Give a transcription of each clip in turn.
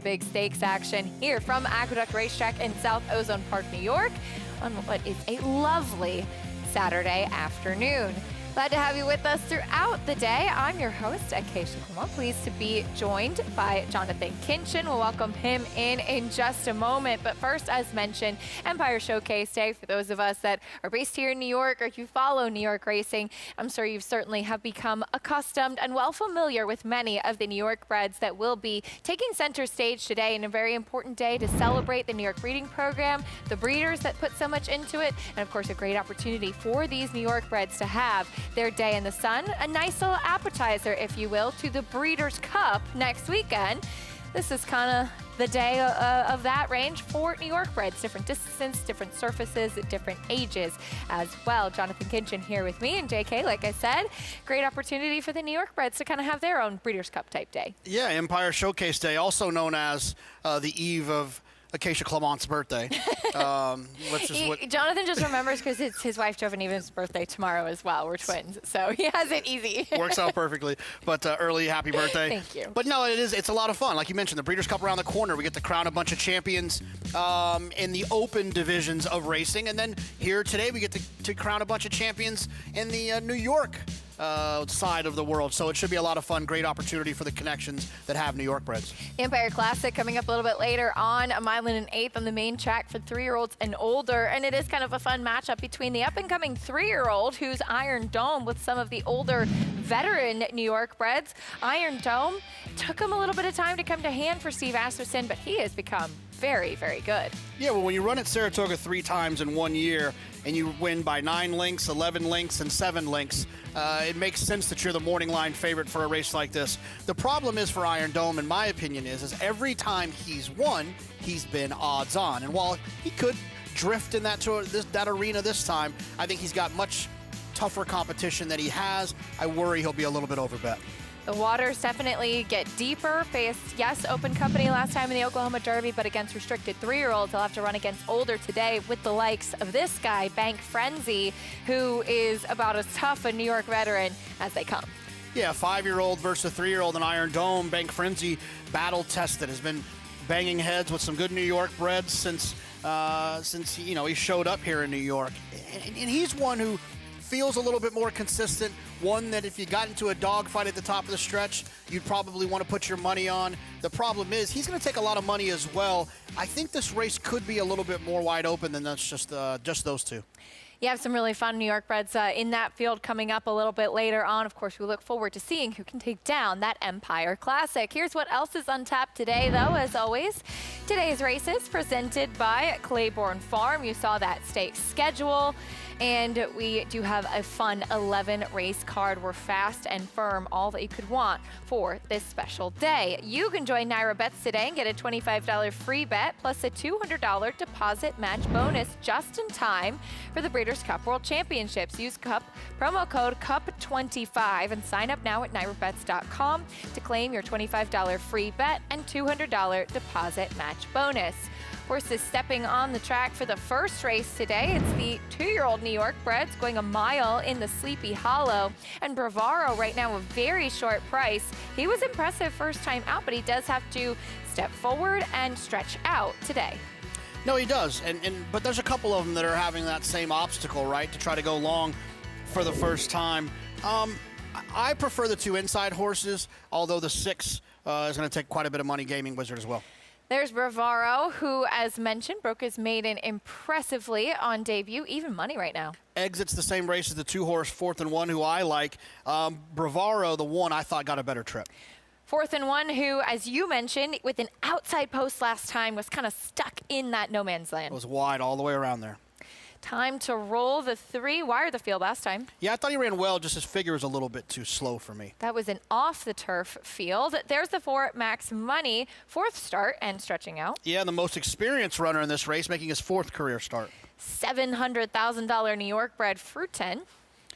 big stakes action here from Aqueduct Racetrack in South Ozone Park, New York, on what is a lovely Saturday afternoon. Glad to have you with us throughout the day. I'm your host, Acacia Clement. Pleased to be joined by Jonathan Kinchin. We'll welcome him in just a moment. But first, as mentioned, Empire Showcase Day. For those of us that are based here in New York or you follow New York racing, I'm sure you certainly have become accustomed and well familiar with many of the New York breds that will be taking center stage today, in a very important day to celebrate the New York breeding program, the breeders that put so much into it, and of course a great opportunity for these New York breds to have their day in the sun, a nice little appetizer, if you will, to the Breeders' Cup next weekend. This is kind of the day of that range for New York breds, different distances, different surfaces, different ages as well. Jonathan Kinchin here with me, and JK, like I said, great opportunity for the New York breds to kind of have their own Breeders' Cup type day. Yeah, Empire Showcase Day, also known as the eve of Acacia Clement's birthday. Jonathan just remembers because it's his wife Jovaniva's birthday tomorrow as well. We're twins, so he has it easy. Works out perfectly. But early happy birthday. Thank you. But no, it's a lot of fun. Like you mentioned, the Breeders' Cup around the corner. We get to crown a bunch of champions in the open divisions of racing. And then here today we get to crown a bunch of champions in the New York side of the world. So it should be a lot of fun. Great opportunity for the connections that have New York breds. The Empire Classic coming up a little bit later on, a mile and an eighth on the main track for 3-year-olds and older. And it is kind of a fun matchup between the up-and-coming 3-year-old, who's Iron Dome, with some of the older veteran New York breds. Iron Dome took him a little bit of time to come to hand for Steve Asmussen, but he has become very, very good. Yeah, well, when you run at Saratoga 3 times in 1 year and you win by 9 lengths, 11 lengths, and 7 lengths, it makes sense that you're the morning line favorite for a race like this. The problem is for Iron Dome, in my opinion, is every time he's won, he's been odds on. And while he could drift in that arena this time, I think he's got much tougher competition that he has. I worry he'll be a little bit overbet. The waters definitely get deeper. Faced, yes, open company last time in the Oklahoma Derby, but against restricted 3-year-olds, they'll have to run against older today with the likes of this guy, Bank Frenzy, who is about as tough a New York veteran as they come. Yeah, 5-year-old versus a 3-year-old in Iron Dome. Bank Frenzy, battle tested, has been banging heads with some good New York breds since he showed up here in New York, and he's one who feels a little bit more consistent, one that if you got into a dogfight at the top of the stretch, you'd probably want to put your money on. The problem is he's going to take a lot of money as well. I think this race could be a little bit more wide open than that's just those two. You have some really fun New York breds in that field coming up a little bit later on. Of course, we look forward to seeing who can take down that Empire Classic. Here's what else is on tap today, though, as always. Today's races presented by Claiborne Farm. You saw that stakes schedule. And we do have a fun 11 race card. We're fast and firm, all that you could want for this special day. You can join Naira Bets today and get a $25 free bet plus a $200 deposit match bonus just in time for the Breeders' Cup World Championships. Use promo code CUP25 and sign up now at nairabets.com to claim your $25 free bet and $200 deposit match bonus. Horses stepping on the track for the first race today. It's the 2-year-old New York breds going a mile in the Sleepy Hollow. And Bravaro right now a very short price. He was impressive first time out, but he does have to step forward and stretch out today. No, he does. But there's a couple of them that are having that same obstacle, right, to try to go long for the first time. I prefer the 2 inside horses, although the 6 is going to take quite a bit of money, Gaming Wizard as well. There's Bravaro, who, as mentioned, broke his maiden impressively on debut. Even money right now. Exits the same race as the 2-horse 4th and 1, who I like. Bravaro, the 1, I thought got a better trip. 4th and 1, who, as you mentioned, with an outside post last time, was kind of stuck in that no man's land. It was wide all the way around there. Time to roll the 3. Wire the field last time. Yeah, I thought he ran well, just his figure was a little bit too slow for me. That was an off-the-turf field. There's the 4 Max Money, 4th start and stretching out. Yeah, the most experienced runner in this race, making his 4th career start. $700,000 New York bred Fruiten.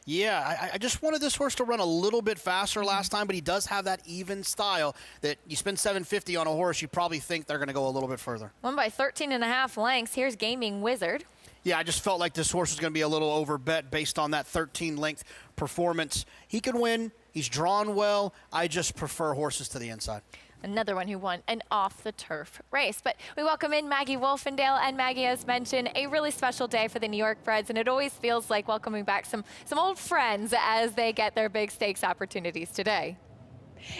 Yeah, I just wanted this horse to run a little bit faster last time, but he does have that even style that you spend $750 on a horse, you probably think they're going to go a little bit further. Won by 13.5 lengths. Here's Gaming Wizard. Yeah, I just felt like this horse was going to be a little overbet based on that 13-length performance. He could win. He's drawn well. I just prefer horses to the inside. another one who won an off-the-turf race. But we welcome in Maggie Wolfendale, and Maggie, as mentioned, a really special day for the New York Breds, and it always feels like welcoming back some old friends as they get their big stakes opportunities today.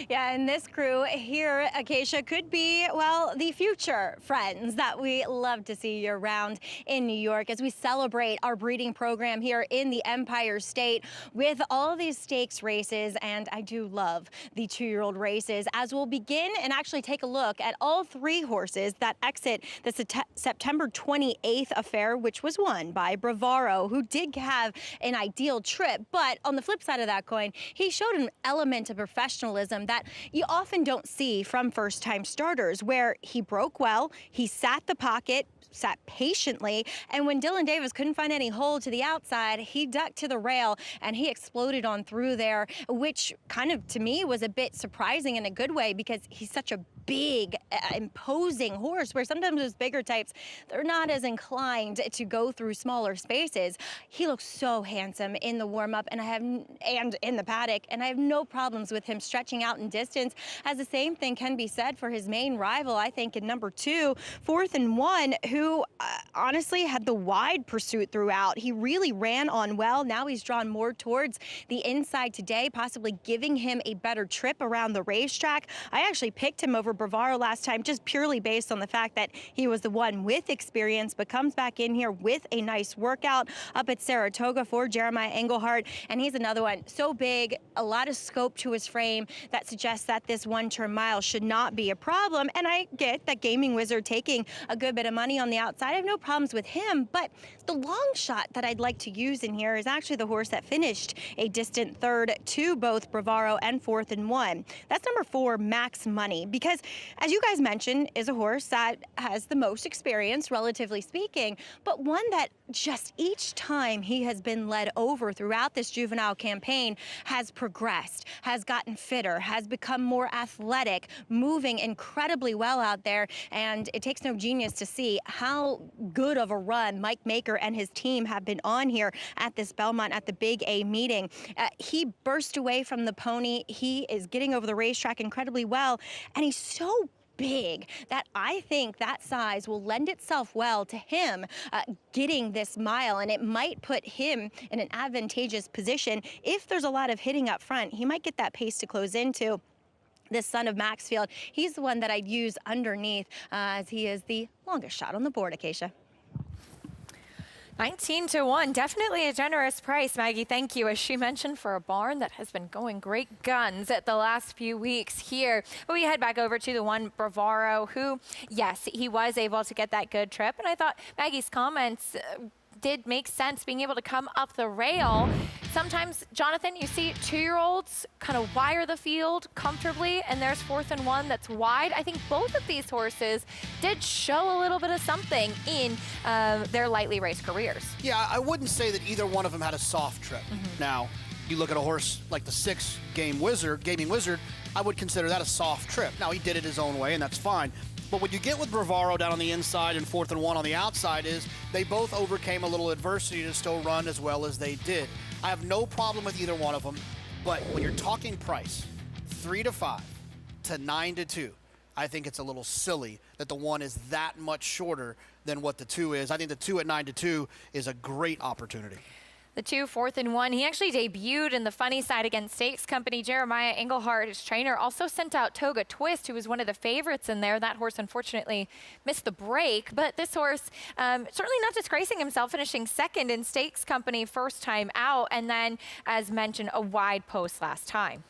Yeah, and this crew here, Acacia, could be, well, the future friends that we love to see year-round in New York as we celebrate our breeding program here in the Empire State with all these stakes races. And I do love the 2-year-old races, as we'll begin and actually take a look at all 3 horses that exit the September 28th affair, which was won by Bravaro, who did have an ideal trip. But on the flip side of that coin, he showed an element of professionalism that you often don't see from first-time starters, where he broke well, he sat the pocket, sat patiently, and when Dylan Davis couldn't find any hole to the outside, he ducked to the rail and he exploded on through there, which kind of, to me, was a bit surprising in a good way, because he's such a big, imposing horse, where sometimes those bigger types, they're not as inclined to go through smaller spaces. He looks so handsome in the warm-up and in the paddock, and I have no problems with him stretching out in distance, as the same thing can be said for his main rival, I think, in number 2, 4th and 1, who honestly had the wide pursuit throughout. He really ran on well. Now he's drawn more towards the inside today, possibly giving him a better trip around the racetrack. I actually picked him over Bravaro last time, just purely based on the fact that he was the one with experience, but comes back in here with a nice workout up at Saratoga for Jeremiah Englehart. And he's another one so big, a lot of scope to his frame that suggests that this 1-turn mile should not be a problem. And I get that Gaming Wizard taking a good bit of money on the outside. I have no problems with him, but the long shot that I'd like to use in here is actually the horse that finished a distant third to both Bravaro and 4th and 1. That's number 4, Max Money, because as you guys mentioned, is a horse that has the most experience, relatively speaking, but one that just each time he has been led over throughout this juvenile campaign has progressed, has gotten fitter, has become more athletic, moving incredibly well out there. And it takes no genius to see how good of a run Mike Maker and his team have been on here at this Belmont at the Big A meeting. He burst away from the pony. He is getting over the racetrack incredibly well, and he's so big that I think that size will lend itself well to him getting this mile, and it might put him in an advantageous position. If there's a lot of hitting up front, he might get that pace to close into. This son of Maxfield, he's the one that I'd use underneath, as he is the longest shot on the board, Acacia. 19-1, definitely a generous price, Maggie. Thank you. As she mentioned, for a barn that has been going great guns at the last few weeks here. But we head back over to the one Bravaro, who, yes, he was able to get that good trip. And I thought Maggie's comments did make sense, being able to come up the rail. Sometimes, Jonathan, you see 2-year-olds kind of wire the field comfortably, and there's 4th and 1 that's wide. I think both of these horses did show a little bit of something in their lightly raced careers. Yeah, I wouldn't say that either one of them had a soft trip. Now, you look at a horse like the 6 Gaming Wizard, I would consider that a soft trip. Now, he did it his own way, and that's fine. But what you get with Bravaro down on the inside and 4th and 1 on the outside is they both overcame a little adversity to still run as well as they did. I have no problem with either one of them, but when you're talking price, 3-5 to 9-2, I think it's a little silly that the 1 is that much shorter than what the 2 is. I think the 2 at 9-2 is a great opportunity. The 2, 4th and 1. He actually debuted in the funny side against Stakes Company. Jeremiah Englehart, his trainer, also sent out Toga Twist, who was one of the favorites in there. That horse unfortunately missed the break, but this horse certainly not disgracing himself, finishing 2nd in Stakes Company first time out, and then, as mentioned, a wide post last time.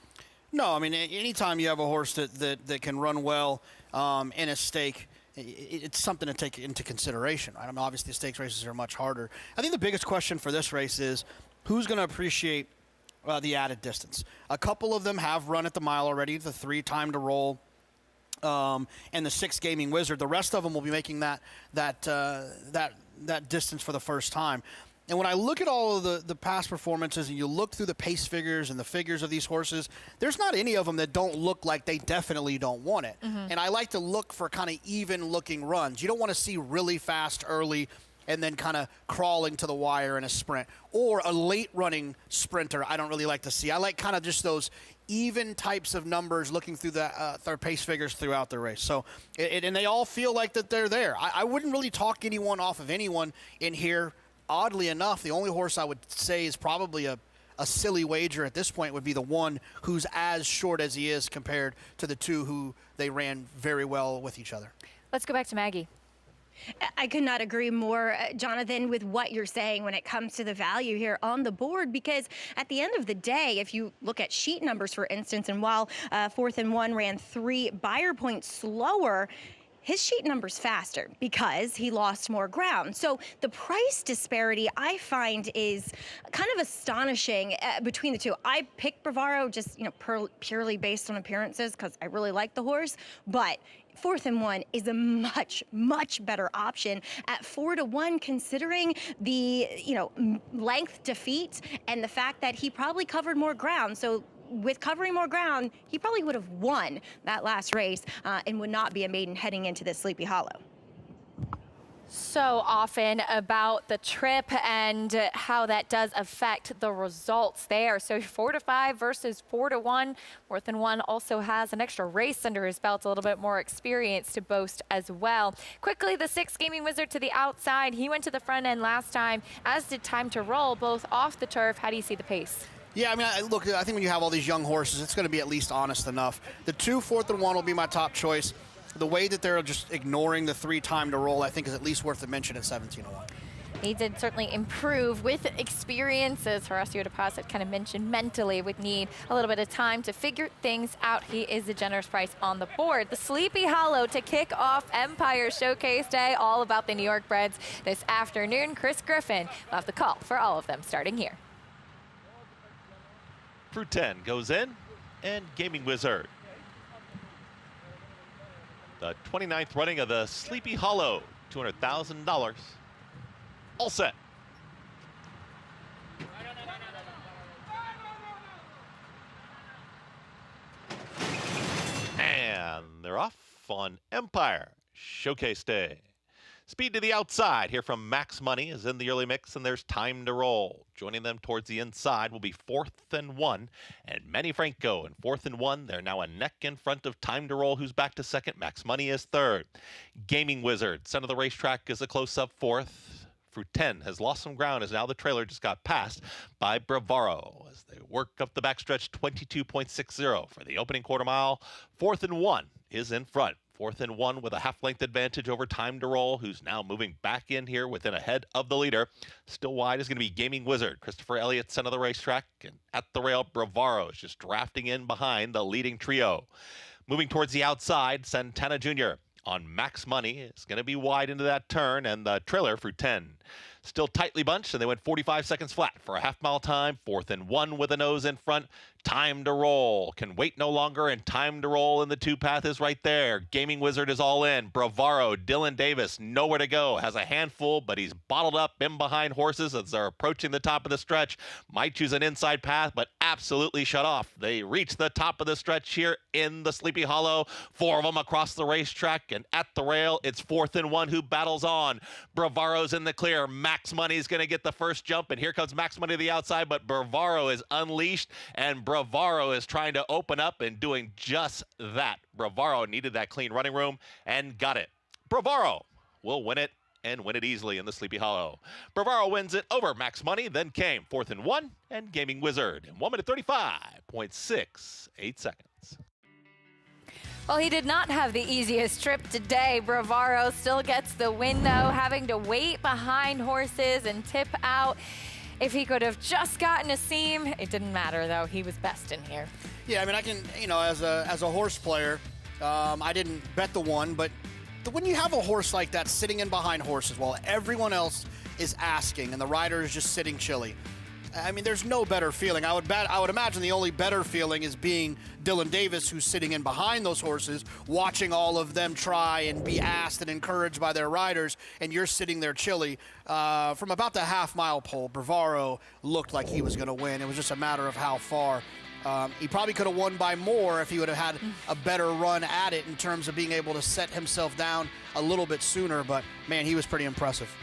No, I mean, anytime you have a horse that can run well in a stake, it's something to take into consideration. I mean, obviously, the stakes races are much harder. I think the biggest question for this race is who's going to appreciate the added distance. A couple of them have run at the mile already, the 3 time to roll, and the 6 Gaming Wizard. The rest of them will be making that distance for the first time. And when I look at all of the past performances and you look through the pace figures and the figures of these horses, there's not any of them that don't look like they definitely don't want it. And I like to look for kind of even looking runs. You don't want to see really fast early and then kind of crawling to the wire in a sprint. Or a late running sprinter I don't really like to see. I like kind of just those even types of numbers looking through their pace figures throughout the race. So, and they all feel like that they're there. I wouldn't really talk anyone off of anyone in here. Oddly enough, the only horse I would say is probably a silly wager at this point would be the one who's as short as he is compared to the two who they ran very well with each other. Let's go back to Maggie. I could not agree more, Jonathan, with what you're saying when it comes to the value here on the board, because at the end of the day, if you look at sheet numbers, for instance, and while 4th and 1 ran 3 Beyer points slower, his sheet number's faster because he lost more ground. So the price disparity I find is kind of astonishing between the two. I picked Bravaro just, purely based on appearances because I really like the horse, but 4th and 1 is a much, much better option at 4 to 1, considering the, length defeat and the fact that he probably covered more ground. So with covering more ground, he probably would have won that last race and would not be a maiden heading into this Sleepy Hollow. So often about the trip and how that does affect the results there. So 4 to 5 versus 4 to 1. 4th and 1 also has an extra race under his belt, a little bit more experience to boast as well. Quickly, the 6 Gaming Wizard to the outside. He went to the front end last time, as did Time to Roll, both off the turf. How do you see the pace? Yeah, I mean, look, I think when you have all these young horses, it's going to be at least honest enough. The 2 4th and 1 will be my top choice. The way that they're just ignoring the 3 Time to Roll, I think, is at least worth a mention at 17-1. He did certainly improve with experiences. Horacio Deposit kind of mentioned mentally would need a little bit of time to figure things out. He is a generous price on the board. The Sleepy Hollow to kick off Empire Showcase Day, all about the New York Breds this afternoon. Chris Griffin will have the call for all of them starting here. Fruit 10 goes in, and Gaming Wizard. The 29th running of the Sleepy Hollow, $200,000. All set. And they're off on Empire Showcase Day. Speed to the outside here from Max Money is in the early mix, and there's Time to Roll. Joining them towards the inside will be 4th and 1, and Manny Franco in 4th and 1. They're now a neck in front of Time to Roll, who's back to second. Max Money is third. Gaming Wizard, center of the racetrack, is a close-up 4th. Fruit 10 has lost some ground as now the trailer just got passed by Bravaro as they work up the backstretch. 22.60 for the opening quarter mile. 4th and 1 is in front. 4th and 1 with a half-length advantage over Time to Roll, who's now moving back in here within a head of the leader. Still wide is going to be Gaming Wizard. Christopher Elliott, center of the racetrack, and at the rail, Bravaro is just drafting in behind the leading trio. Moving towards the outside, Santana Jr. on Max Money is going to be wide into that turn, and the trailer for 10. Still tightly bunched, and they went 45 seconds flat for a half-mile time. 4th and 1 with a nose in front. Time to Roll can wait no longer, and Time to Roll in the 2 path is right there. Gaming Wizard is all in. Bravaro, Dylan Davis, nowhere to go. Has a handful, but he's bottled up in behind horses as they're approaching the top of the stretch. Might choose an inside path, but absolutely shut off. They reach the top of the stretch here in the Sleepy Hollow. 4 of them across the racetrack, and at the rail, it's 4th and 1 who battles on. Bravaro's in the clear. Max Money's going to get the first jump, and here comes Max Money to the outside, but Bravaro is unleashed, and Bravaro is trying to open up and doing just that. Bravaro needed that clean running room and got it. Bravaro will win it and win it easily in the Sleepy Hollow. Bravaro wins it over Max Money, then came 4th and 1 and Gaming Wizard in 1 minute 35.68 seconds. Well, he did not have the easiest trip today. Bravaro still gets the win, though, having to wait behind horses and tip out. If he could have just gotten a seam, it didn't matter, though. He was best in here. Yeah, I mean, I can, as a horse player, I didn't bet the one, but when you have a horse like that sitting in behind horses while everyone else is asking and the rider is just sitting chilly, I mean, there's no better feeling. I would imagine the only better feeling is being Dylan Davis, who's sitting in behind those horses, watching all of them try and be asked and encouraged by their riders, and you're sitting there chilly. From about the half-mile pole, Bravaro looked like he was going to win. It was just a matter of how far. He probably could have won by more if he would have had a better run at it in terms of being able to set himself down a little bit sooner, but, man, he was pretty impressive.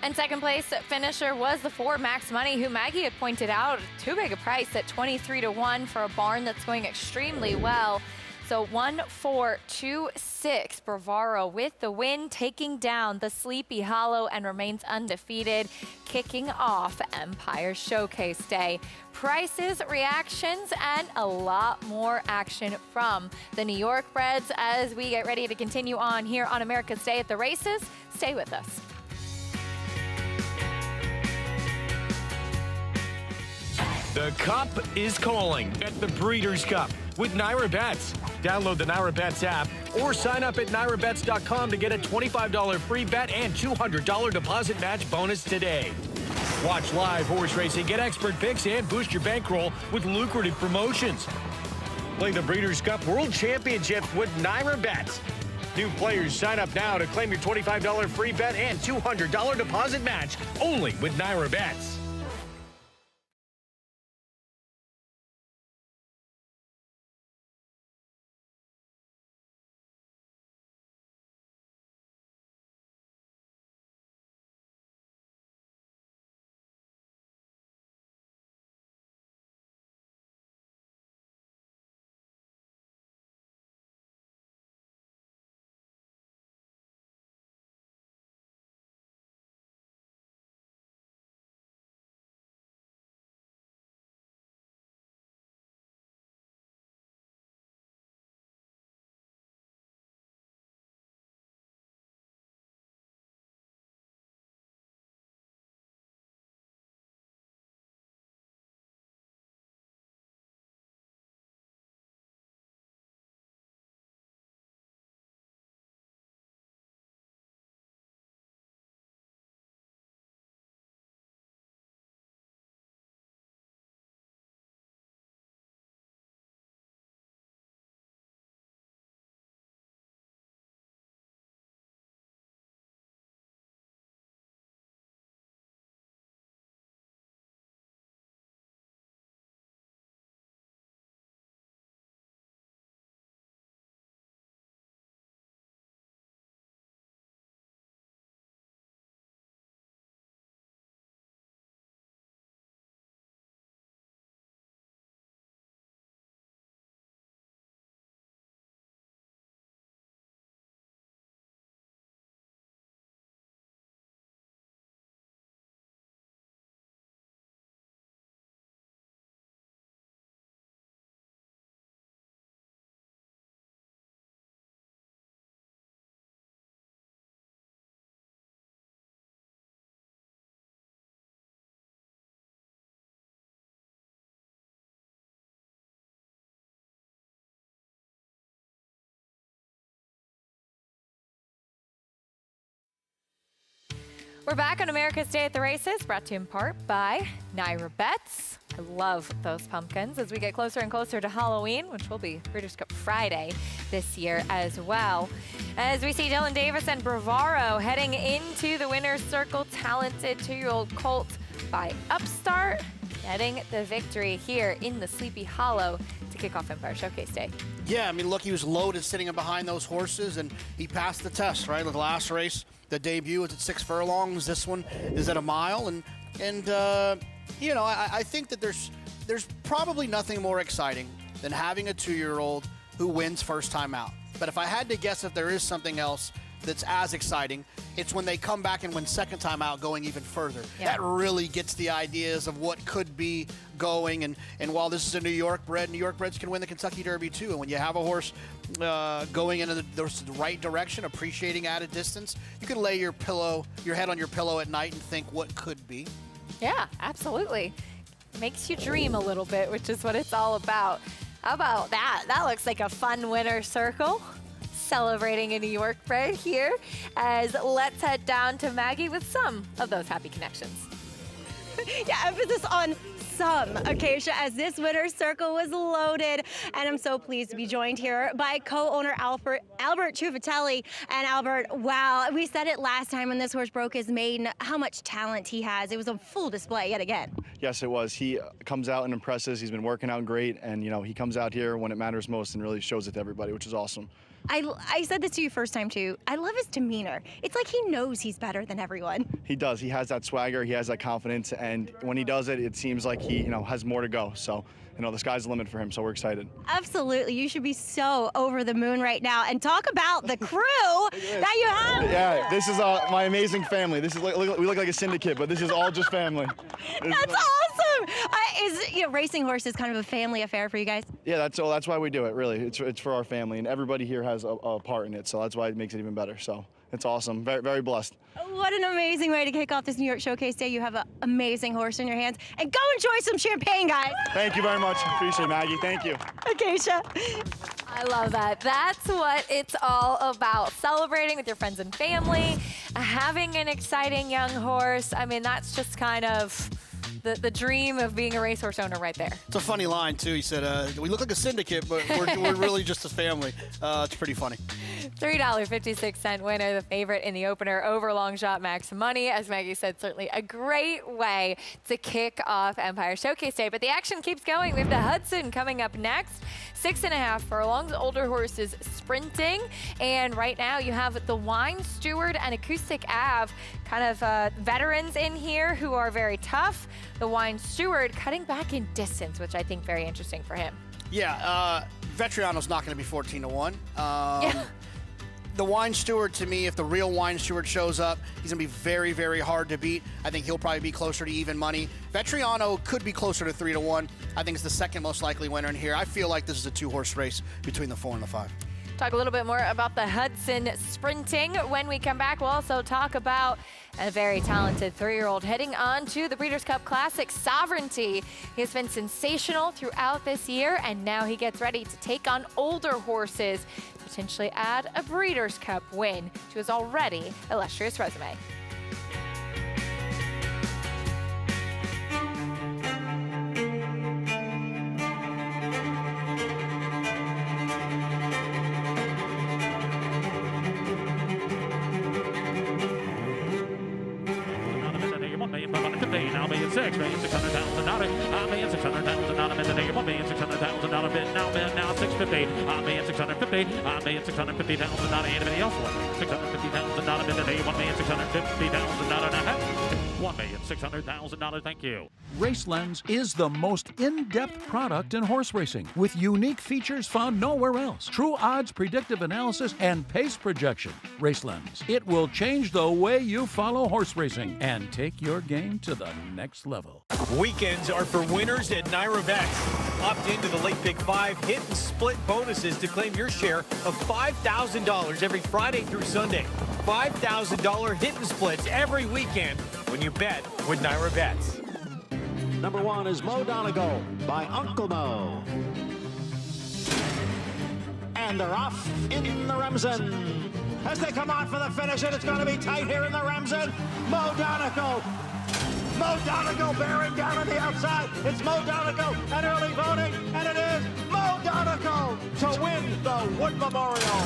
And second place finisher was the 4 Max Money, who Maggie had pointed out too big a price at 23-1 for a barn that's going extremely well. So 1-4-2-6, Bravaro with the win, taking down the Sleepy Hollow and remains undefeated, kicking off Empire Showcase Day. Prices, reactions, and a lot more action from the New York Breds as we get ready to continue on here on America's Day at the Races. Stay with us. The Cup is calling at the Breeders' Cup with Naira Bets. Download the Naira Bets app or sign up at nairabets.com to get a $25 free bet and $200 deposit match bonus today. Watch live horse racing, get expert picks, and boost your bankroll with lucrative promotions. Play the Breeders' Cup World Championships with Naira Bets. New players sign up now to claim your $25 free bet and $200 deposit match only with Naira Bets. We're back on America's Day at the Races, brought to you in part by Naira Bets. I love those pumpkins as we get closer and closer to Halloween, which will be Breeders' Cup Friday this year as well. As we see Dylan Davis and Bravaro heading into the winner's circle, talented 2-year-old colt by Upstart, getting the victory here in the Sleepy Hollow to kick off Empire Showcase Day. Yeah, I mean, look, he was loaded sitting in behind those horses, and he passed the test, right? The last race, the debut was at 6 furlongs. This one is at a mile, and you know, I think that there's probably nothing more exciting than having a 2-year-old who wins first time out. But if I had to guess if there is something else that's as exciting, it's when they come back and win second time out, going even further. Yeah. That really gets the ideas of what could be going. And while this is a New York bred, New York breds can win the Kentucky Derby too. And when you have a horse going into the right direction, appreciating at a distance, you can lay your head on your pillow at night and think what could be. Yeah, absolutely. Makes you dream a little bit, which is what it's all about. How about that? That looks like a fun winner's circle. Celebrating a New York bred here, as let's head down to Maggie with some of those happy connections. Yeah, emphasis on some, Acacia, as this winner's circle was loaded. And I'm so pleased to be joined here by co-owner Albert Trufatelli. And Albert, wow, we said it last time when this horse broke his maiden, how much talent he has. It was a full display yet again. Yes, it was. He comes out and impresses. He's been working out great, and you know, he comes out here when it matters most and really shows it to everybody, which is awesome. I said this to you first time too. I love his demeanor. It's like he knows he's better than everyone. He does. He has that swagger. He has that confidence, and when he does it, it seems like he, has more to go. So, the sky's the limit for him. So we're excited. Absolutely. You should be so over the moon right now. And talk about the crew that you have. Yeah, this is my amazing family. This is we look like a syndicate, but this is all just family. That's awesome. Racing horses kind of a family affair for you guys? Yeah, that's why we do it. Really, it's for our family, and everybody here has a part in it. So that's why it makes it even better. So it's awesome. Very, very blessed. What an amazing way to kick off this New York Showcase Day. You have an amazing horse in your hands. And go enjoy some champagne, guys. Thank you very much. Appreciate it, Maggie. Thank you. Acacia. I love that. That's what it's all about. Celebrating with your friends and family, having an exciting young horse. I mean, that's just kind of the dream of being a racehorse owner right there. It's a funny line, too. He said, we look like a syndicate, but we're really just a family. It's pretty funny. $3.56 winner, the favorite in the opener over long shot Max Money. As Maggie said, certainly a great way to kick off Empire Showcase Day. But the action keeps going. We have the Hudson coming up next. 6.5 furlongs, older horses sprinting. And right now you have the Wine Steward and Acoustic Ave, kind of veterans in here who are very tough. The Wine Steward cutting back in distance, which I think very interesting for him. Yeah, Vetriano's not going to be 14-1. Yeah. The Wine Steward, to me, if the real Wine Steward shows up, he's going to be very, very hard to beat. I think he'll probably be closer to even money. Vetriano could be closer to 3-1. I think it's the second most likely winner in here. I feel like this is a two-horse race between the 4 and the 5. Talk a little bit more about the Hudson sprinting. When we come back, we'll also talk about a very talented 3-year-old heading on to the Breeders' Cup Classic, Sovereignty. He has been sensational throughout this year, and now he gets ready to take on older horses, potentially add a Breeders' Cup win to his already illustrious resume. Now $1,600,000, $1,600,000 bid now $650,000, $1,650,000. Anybody else want $650,000 bid today? $1,650,000. $1,600,000. Thank you. RaceLens is the most in-depth product in horse racing, with unique features found nowhere else. True odds, predictive analysis, and pace projection. RaceLens. It will change the way you follow horse racing and take your game to the next level. Weekends are for winners at Naira Bets. Opt into the Late Pick 5 hit and split bonuses to claim your share of $5,000 every Friday through Sunday. $5,000 hit and splits every weekend when you bet with Naira Bets. Number 1 is Mo Donegal by Uncle Mo. And they're off in the Remsen. As they come on for the finish, and it's going to be tight here in the Remsen. Mo Donegal. Mo Donegal bearing down on the outside. It's Mo Donegal and early voting, and it is Mo Donegal to win the Wood Memorial.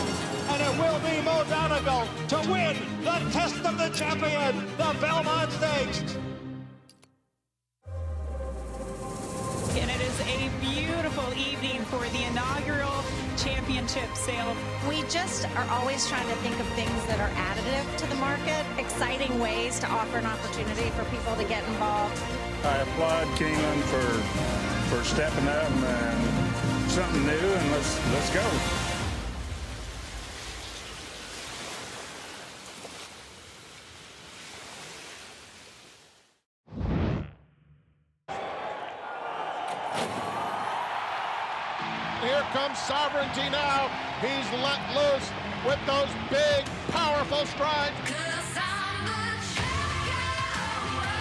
And it will be Mo Donegal to win the Test of the Champion, the Belmont Stakes. And it is a beautiful evening for the inaugural championship sale. We just are always trying to think of things that are additive to the market, exciting ways to offer an opportunity for people to get involved. I applaud Keeneland for stepping up and something new, and let's go. Here comes Sovereignty now. He's let loose with those big, powerful strides.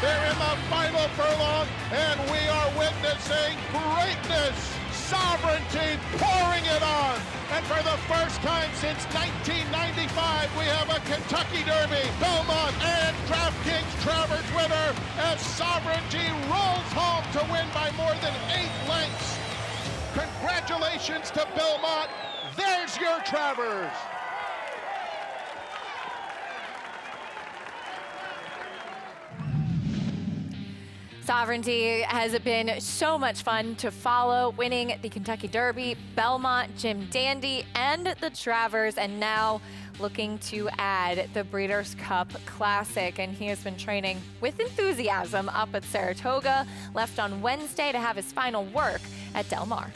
They're in the final furlong, and we are witnessing greatness. Sovereignty pouring it on. And for the first time since 1995, we have a Kentucky Derby, Belmont, and DraftKings Travers winner as Sovereignty rolls home to win by more than 8 lengths. Congratulations to Belmont. There's your Travers. Sovereignty has been so much fun to follow, winning the Kentucky Derby, Belmont, Jim Dandy, and the Travers, and now looking to add the Breeders' Cup Classic. And he has been training with enthusiasm up at Saratoga, left on Wednesday to have his final work at Del Mar.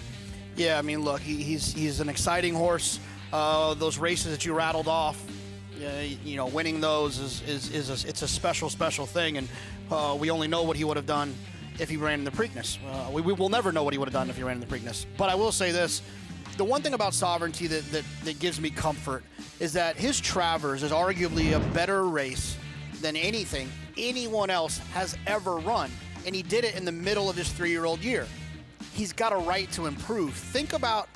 Yeah, I mean, look, he's an exciting horse. Those races that you rattled off, you know, winning those it's a special thing, and we only know what he would have done if he ran in the Preakness. We will never know what he would have done if he ran in the Preakness. But I will say this: the one thing about Sovereignty that gives me comfort is that his Travers is arguably a better race than anyone else has ever run, and he did it in the middle of his 3-year-old year. He's got a right to improve. Think about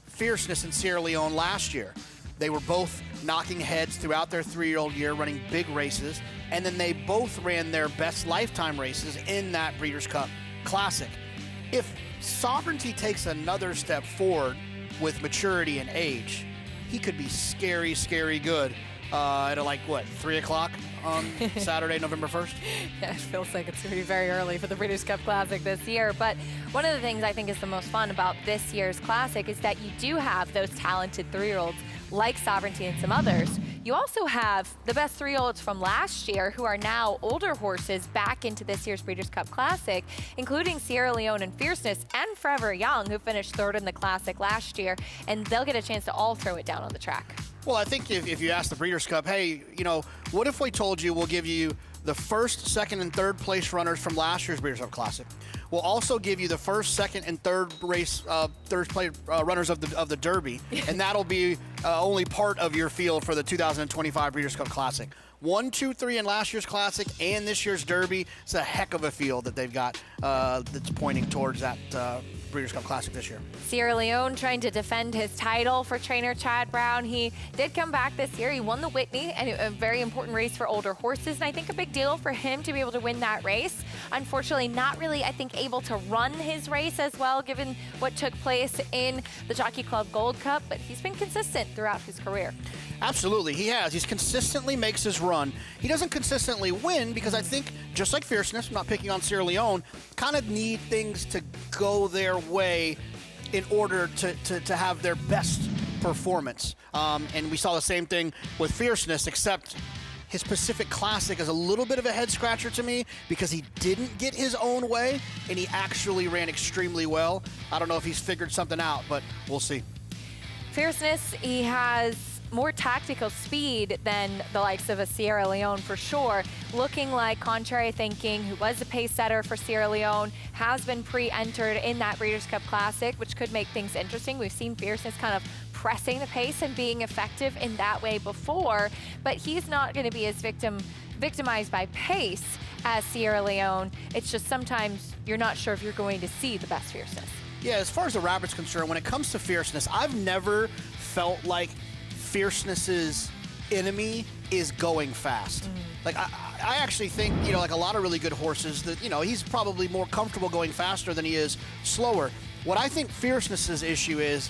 Fierceness in Sierra Leone last year. They were both knocking heads throughout their 3-year-old year, running big races, and then they both ran their best lifetime races in that Breeders' Cup Classic. If Sovereignty takes another step forward with maturity and age, he could be scary good at like, what, 3 o'clock on Saturday, November 1st? Yeah, it feels like it's going to be very early for the Breeders' Cup Classic this year. But one of the things I think is the most fun about this year's Classic is that you do have those talented 3-year-olds like Sovereignty and some others. You also have the best 3-year-olds from last year who are now older horses back into this year's Breeders' Cup Classic, including Sierra Leone and Fierceness and Forever Young, who finished 3rd in the Classic last year, and they'll get a chance to all throw it down on the track. Well, I think if you ask the Breeders' Cup, hey, you know, what if we told you we'll give you the first, second, and third place runners from last year's Breeders' Cup Classic? We'll also give you the first, second, and third place runners of the Derby, and that'll be only part of your field for the 2025 Breeders' Cup Classic. 1, 2, 3 in last year's Classic and this year's Derby. It's a heck of a field that they've got that's pointing towards that Breeders' Cup Classic this year. Sierra Leone trying to defend his title for trainer Chad Brown. He did come back this year. He won the Whitney, and a very important race for older horses, and I think a big deal for him to be able to win that race. Unfortunately, not really, I think, able to run his race as well, given what took place in the Jockey Club Gold Cup, but he's been consistent throughout his career. Absolutely, he has. He consistently makes his run. He doesn't consistently win because I think, just like Fierceness, I'm not picking on Sierra Leone, kind of need things to go their way in order to have their best performance. And we saw the same thing with Fierceness, except his Pacific Classic is a little bit of a head scratcher to me because he didn't get his own way and he actually ran extremely well. I don't know if he's figured something out, but we'll see. Fierceness, he has more tactical speed than the likes of a Sierra Leone for sure. Looking like Contrary Thinking, who was the pace setter for Sierra Leone, has been pre-entered in that Breeders' Cup Classic, which could make things interesting. We've seen Fierceness kind of pressing the pace and being effective in that way before, but he's not going to be as victimized by pace as Sierra Leone. It's just sometimes you're not sure if you're going to see the best Fierceness. Yeah, as far as the Rapids concerned, when it comes to Fierceness, I've never felt like Fierceness's enemy is going fast. Like I actually think, you know, like a lot of really good horses that, you know, he's probably more comfortable going faster than he is slower. What I think Fierceness's issue is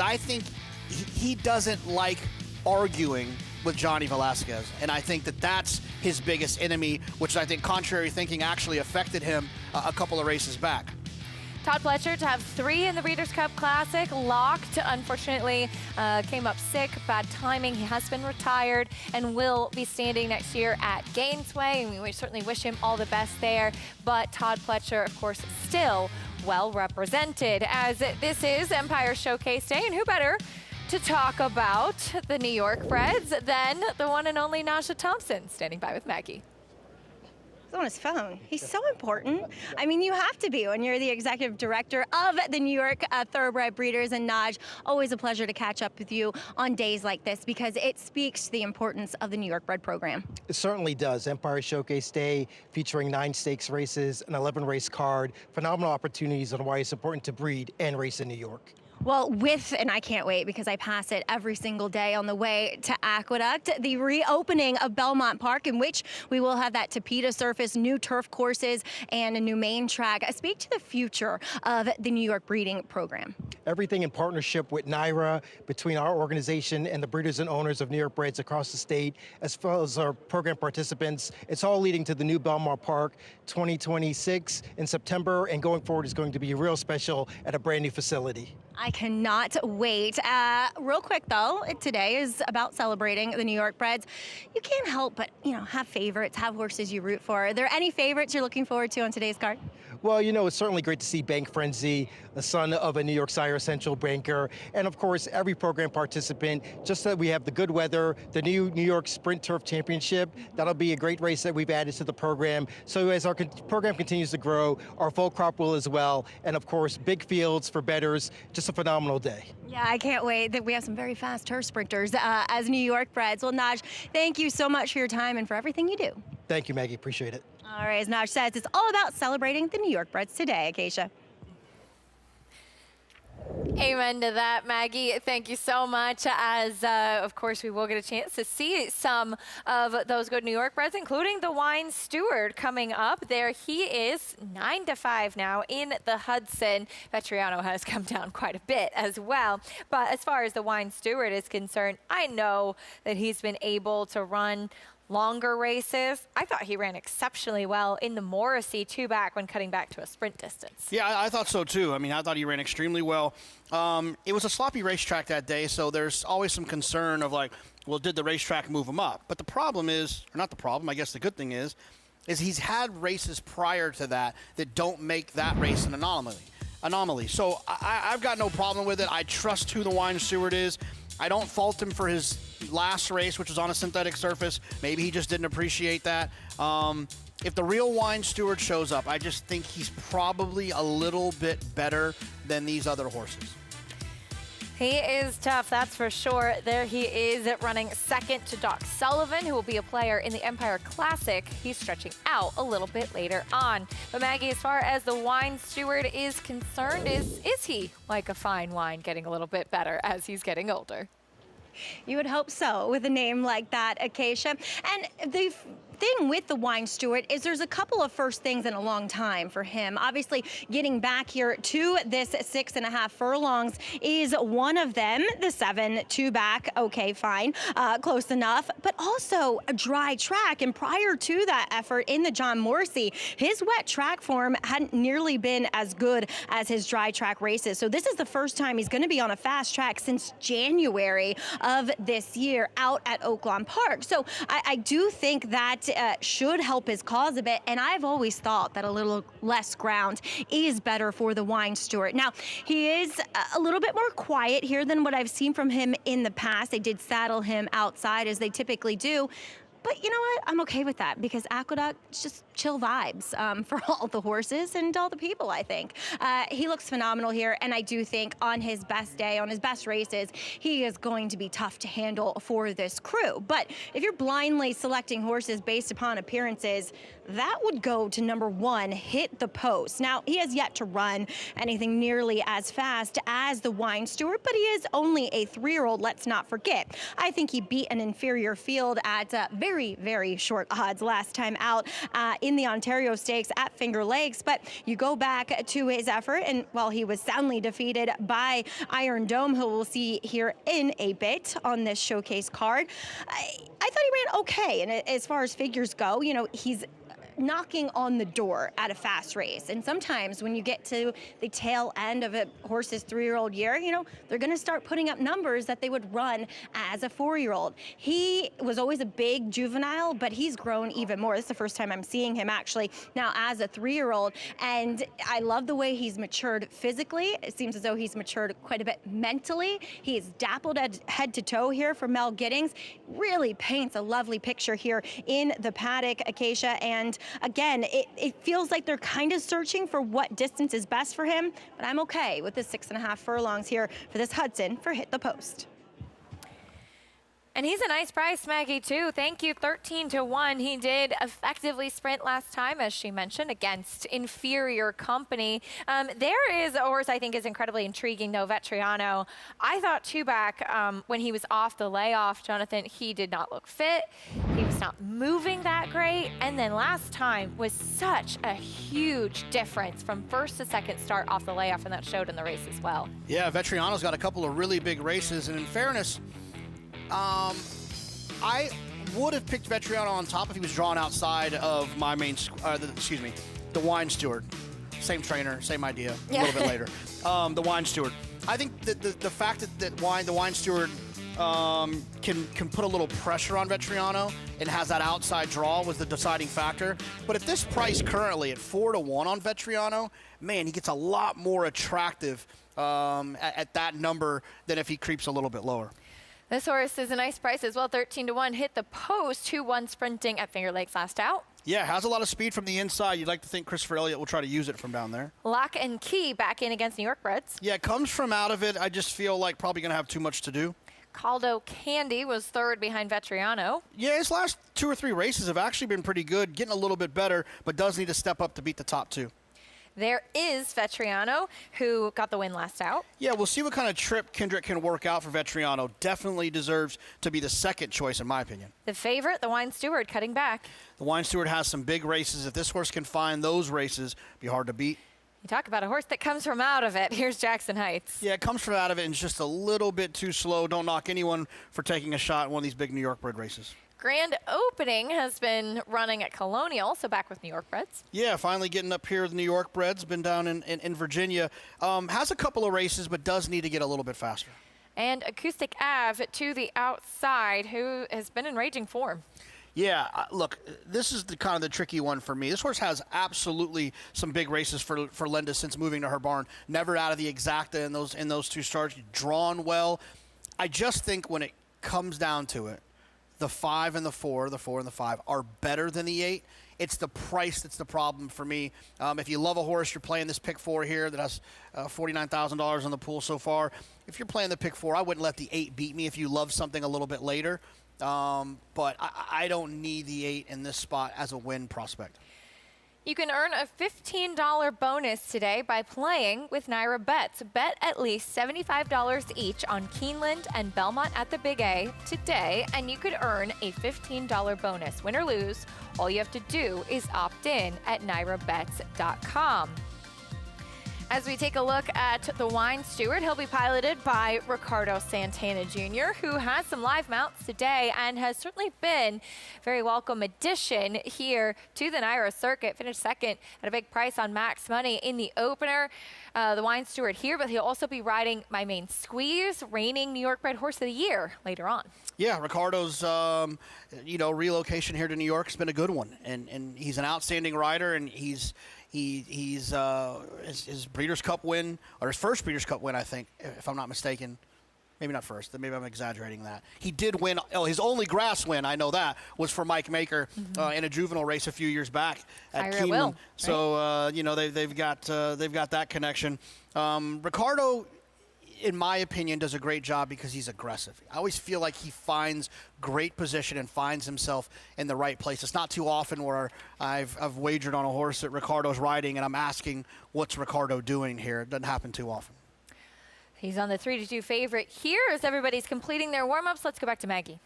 I think he doesn't like arguing with Johnny Velasquez, and I think that's his biggest enemy, which I think Contrary Thinking actually affected him a couple of races back. Todd Pletcher to have 3 in the Breeders' Cup Classic. Locked, unfortunately, came up sick, bad timing. He has been retired and will be standing next year at Gainesway, and we certainly wish him all the best there. But Todd Pletcher, of course, still well represented, as this is Empire Showcase Day, and who better to talk about the New York Breds than the one and only Nasha Thompson, standing by with Maggie. He's on his phone. He's so important. I mean, you have to be when you're the executive director of the New York Thoroughbred Breeders. And Naj, always a pleasure to catch up with you on days like this because it speaks to the importance of the New York Bred program. It certainly does. Empire Showcase Day featuring 9 stakes races, an 11 race card, phenomenal opportunities on why it's important to breed and race in New York. Well, and I can't wait because I pass it every single day on the way to Aqueduct, the reopening of Belmont Park, in which we will have that Tapeta surface, new turf courses, and a new main track. Speak to the future of the New York breeding program. Everything in partnership with NYRA, between our organization and the breeders and owners of New York Breds across the state, as well as our program participants. It's all leading to the new Belmont Park 2026 in September, and going forward is going to be real special at a brand new facility. I cannot wait. Real quick though, today is about celebrating the New York Breds. You can't help but, have favorites, have horses you root for. Are there any favorites you're looking forward to on today's card? Well, it's certainly great to see Bank Frenzy, the son of a New York Sire Essential banker, and of course every program participant. Just that we have the good weather, the new New York Sprint Turf Championship. That'll be a great race that we've added to the program. So as our program continues to grow, our full crop will as well, and of course big fields for bettors. Just a phenomenal day. Yeah, I can't wait that we have some very fast turf sprinters as New York Breds. Well, Naj, thank you so much for your time and for everything you do. Thank you, Maggie. Appreciate it. All right, as Naj says, it's all about celebrating the New York Breds today, Acacia. Amen to that, Maggie. Thank you so much. As, of course, we will get a chance to see some of those good New York Breds, including the Wine Steward coming up. There he is, 9-5 now in the Hudson. Vetriano has come down quite a bit as well. But as far as the Wine Steward is concerned, I know that he's been able to run longer races. I thought he ran exceptionally well in the Morrissey two-back when cutting back to a sprint distance. Yeah, I thought so too. I mean, I thought he ran extremely well. It was a sloppy racetrack that day, so there's always some concern of like, well, did the racetrack move him up? But the problem is, or not the problem, I guess the good thing is he's had races prior to that don't make that race an anomaly. So I've got no problem with it. I trust who the Wine Steward is. I don't fault him for his last race, which was on a synthetic surface. Maybe he just didn't appreciate that. If the real Wine Steward shows up, I just think he's probably a little bit better than these other horses. He is tough, that's for sure. There he is running second to Doc Sullivan, who will be a player in the Empire Classic. He's stretching out a little bit later on. But Maggie, as far as the Wine Steward is concerned, is he like a fine wine, getting a little bit better as he's getting older? You would hope so with a name like that, Acacia. And the thing with the Wine Steward is there's a couple of first things in a long time for him. Obviously, getting back here to this 6.5 furlongs is one of them. The 7 two-back, okay, fine, close enough. But also a dry track. And prior to that effort in the John Morrissey, his wet track form hadn't nearly been as good as his dry track races. So this is the first time he's going to be on a fast track since January of this year out at Oaklawn Park. So I do think that should help his cause a bit, and I've always thought that a little less ground is better for the Wine Steward. Now, he is a little bit more quiet here than what I've seen from him in the past. They did saddle him outside, as they typically do. But you know what? I'm okay with that because Aqueduct, it's just chill vibes for all the horses and all the people, I think. He looks phenomenal here, and I do think on his best day, on his best races, he is going to be tough to handle for this crew. But if you're blindly selecting horses based upon appearances, that would go to number 1, Hit the Post. Now, he has yet to run anything nearly as fast as the Wine Steward, but he is only a 3-year-old, let's not forget. I think he beat an inferior field at very, very short odds last time out in the Ontario Stakes at Finger Lakes. But you go back to his effort, and while he was soundly defeated by Iron Dome, who we'll see here in a bit on this showcase card, I thought he ran okay. And as far as figures go, he's knocking on the door at a fast race. And sometimes when you get to the tail end of a horse's 3-year-old year, they're going to start putting up numbers that they would run as a 4-year-old. He was always a big juvenile, but he's grown even more. This is the first time I'm seeing him actually now as a 3-year-old. And I love the way he's matured physically. It seems as though he's matured quite a bit mentally. He's dappled head to toe here for Mel Giddings. Really paints a lovely picture here in the paddock, Acacia. And again, it feels like they're kind of searching for what distance is best for him, but I'm okay with the 6.5 furlongs here for this Hudson for Hit the Post. And he's a nice price, Maggie, too. Thank you, 13-1. He did effectively sprint last time, as she mentioned, against inferior company. There is a horse I think is incredibly intriguing, though, Vetriano. I thought two-back when he was off the layoff, Jonathan, he did not look fit. He was not moving that great. And then last time was such a huge difference from first to second start off the layoff, and that showed in the race as well. Yeah, Vetriano's got a couple of really big races, and in fairness, I would have picked Vetriano on top if he was drawn outside of my main, the Wine Steward. Same trainer, same idea, a little bit later. The Wine Steward. I think that the fact that the Wine Steward can put a little pressure on Vetriano and has that outside draw was the deciding factor. But at this price currently at 4-1 on Vetriano, man, he gets a lot more attractive at that number than if he creeps a little bit lower. This horse is a nice price as well, 13-1. Hit the post, 2-1 sprinting at Finger Lakes last out. Yeah, has a lot of speed from the inside. You'd like to think Christopher Elliott will try to use it from down there. Lock and Key back in against New York Breds. Yeah, comes from out of it. I just feel like probably going to have too much to do. Caldo Candy was third behind Vetriano. Yeah, his last 2 or 3 races have actually been pretty good, getting a little bit better, but does need to step up to beat the top 2. There is Vetriano, who got the win last out. Yeah, we'll see what kind of trip Kendrick can work out for Vetriano. Definitely deserves to be the second choice, in my opinion. The favorite, the Wine Steward, cutting back. The Wine Steward has some big races. If this horse can find those races, it'd be hard to beat. You talk about a horse that comes from out of it. Here's Jackson Heights. Yeah, it comes from out of it and is just a little bit too slow. Don't knock anyone for taking a shot in one of these big New York bred races. Grand opening has been running at Colonial, so back with New York Breds. Yeah, finally getting up here with New York Breds. Been down in Virginia. Has a couple of races, but does need to get a little bit faster. And Acoustic Ave to the outside, who has been in raging form. Yeah, look, this is kind of the tricky one for me. This horse has absolutely some big races for Linda since moving to her barn. Never out of the exacta in those 2 starts. Drawn well. I just think when it comes down to it, the 5 and the 4, the 4 and the 5 are better than the 8. It's the price that's the problem for me. If you love a horse, you're playing this pick 4 here that has $49,000 on the pool so far. If you're playing the pick 4, I wouldn't let the 8 beat me if you love something a little bit later. But I don't need the 8 in this spot as a win prospect. You can earn a $15 bonus today by playing with Naira Bets. Bet at least $75 each on Keeneland and Belmont at the Big A today, and you could earn a $15 bonus. Win or lose, all you have to do is opt in at NairaBets.com. As we take a look at the Wine Steward, he'll be piloted by Ricardo Santana Jr., who has some live mounts today and has certainly been a very welcome addition here to the Naira circuit. Finished second at a big price on Max Money in the opener. The Wine Steward here, but he'll also be riding My Main Squeeze, reigning New York bred horse of the year later on. Yeah, Ricardo's relocation here to New York has been a good one, and he's an outstanding rider, and his Breeders' Cup win, or his first Breeders' Cup win, I think, if I'm not mistaken. Maybe not first. Maybe I'm exaggerating that. He did win. Oh, his only grass win, I know that, was for Mike Maker in a juvenile race a few years back at Keeneland. So they've got that connection. Ricardo, in my opinion, does a great job because he's aggressive. I always feel like he finds great position and finds himself in the right place. It's not too often where I've wagered on a horse that Ricardo's riding and I'm asking, what's Ricardo doing here? It doesn't happen too often. He's on the 3-2 favorite here as everybody's completing their warm-ups. Let's go back to Maggie.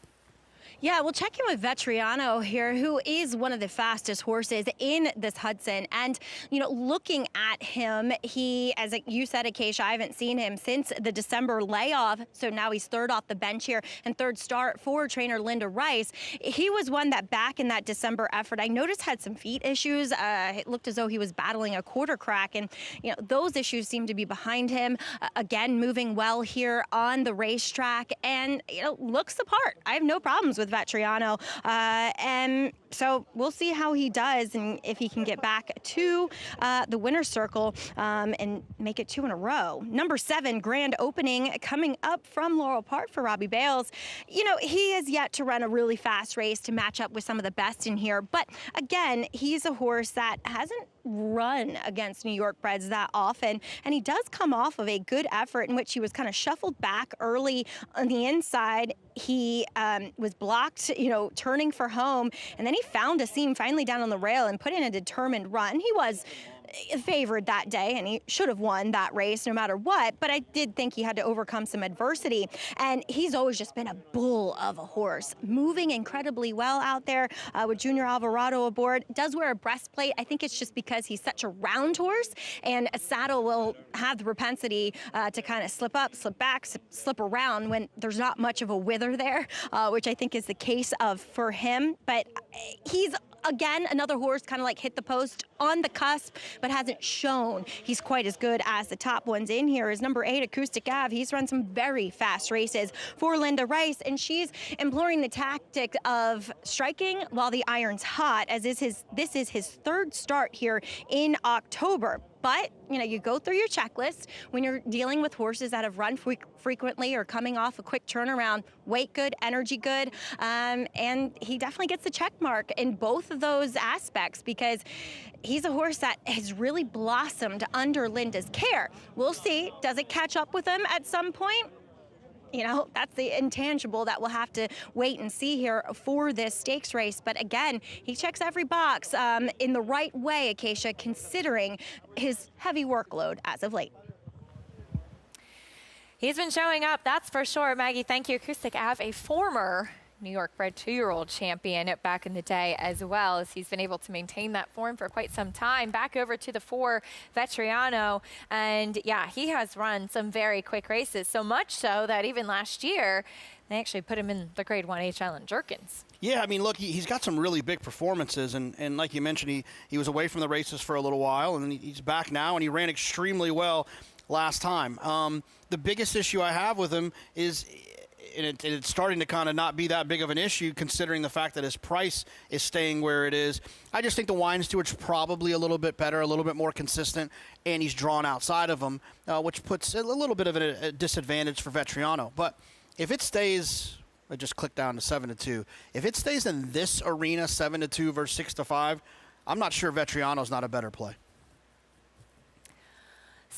Yeah, we'll check in with Vetriano here, who is one of the fastest horses in this Hudson. And, looking at him, he, as you said, Acacia, I haven't seen him since the December layoff. So now he's third off the bench here and third start for trainer Linda Rice. He was one that back in that December effort, I noticed had some feet issues. It looked as though he was battling a quarter crack. And, those issues seem to be behind him. Again, moving well here on the racetrack and, looks the part. I have no problems with Vetriano, and so we'll see how he does and if he can get back to the winner's circle and make it 2 in a row. Number 7, grand opening coming up from Laurel Park for Robbie Bales. He has yet to run a really fast race to match up with some of the best in here, but again, he's a horse that hasn't run against New York breds that often, and he does come off of a good effort in which he was kind of shuffled back early on the inside. He was blocked, turning for home, and then he found a seam finally down on the rail and put in a determined run. He was favored that day, and he should have won that race no matter what, but I did think he had to overcome some adversity, and he's always just been a bull of a horse, moving incredibly well out there with Junior Alvarado aboard. Does wear a breastplate. I think it's just because he's such a round horse, and a saddle will have the propensity to kind of slip up, slip back, slip around when there's not much of a wither there, which I think is the case for him, but he's again, another horse kind of like hit the post on the cusp, but hasn't shown he's quite as good as the top ones in here. Is number 8, Acoustic Ave. He's run some very fast races for Linda Rice, and she's employing the tactic of striking while the iron's hot, as this is his third start here in October. But, you go through your checklist when you're dealing with horses that have run frequently or coming off a quick turnaround. Weight good, energy good, and he definitely gets the check mark in both of those aspects because he's a horse that has really blossomed under Linda's care. We'll see. Does it catch up with him at some point? That's the intangible that we'll have to wait and see here for this stakes race. But again, he checks every box in the right way, Acacia, considering his heavy workload as of late. He's been showing up, that's for sure. Maggie, thank you. Acoustic Ave, a former New York bred 2-year-old champion back in the day as well, as he's been able to maintain that form for quite some time. Back over to the 4, Vetriano, and yeah, he has run some very quick races, so much so that even last year, they actually put him in the Grade 1 HL and Jerkins. Yeah, I mean, look, he's got some really big performances, and like you mentioned, he was away from the races for a little while, and he's back now, and he ran extremely well last time. The biggest issue I have with him is, and it's starting to kind of not be that big of an issue considering the fact that his price is staying where it is. I just think the Wine Steward's probably a little bit better, a little bit more consistent, and he's drawn outside of him, which puts a little bit of a disadvantage for Vetriano. But if it stays, I just click down to 7-2. If it stays in this arena, 7-2 versus 6-5, I'm not sure Vetriano's not a better play.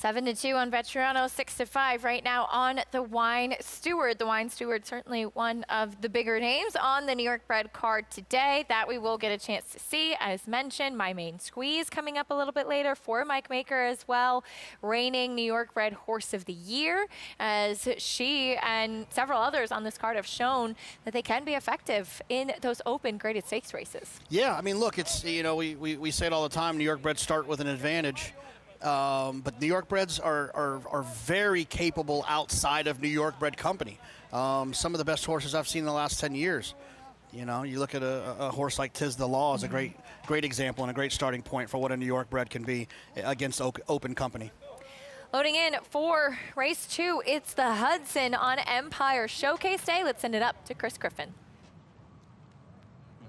7-2 on Vetriano, 6-5 right now on the Wine Steward. The Wine Steward, certainly one of the bigger names on the New York bred card today that we will get a chance to see. As mentioned, My Main Squeeze coming up a little bit later for Mike Maker as well. Reigning New York bred Horse of the Year, as she and several others on this card have shown that they can be effective in those open graded stakes races. Yeah, I mean, look, it's, we say it all the time, New York breds start with an advantage. But New York breds are very capable outside of New York bred company. Some of the best horses I've seen in the last 10 years. You look at a horse like Tiz the Law is a great example and a great starting point for what a New York bred can be against open company. Loading in for race 2, it's the Hudson on Empire Showcase Day. Let's send it up to Chris Griffin.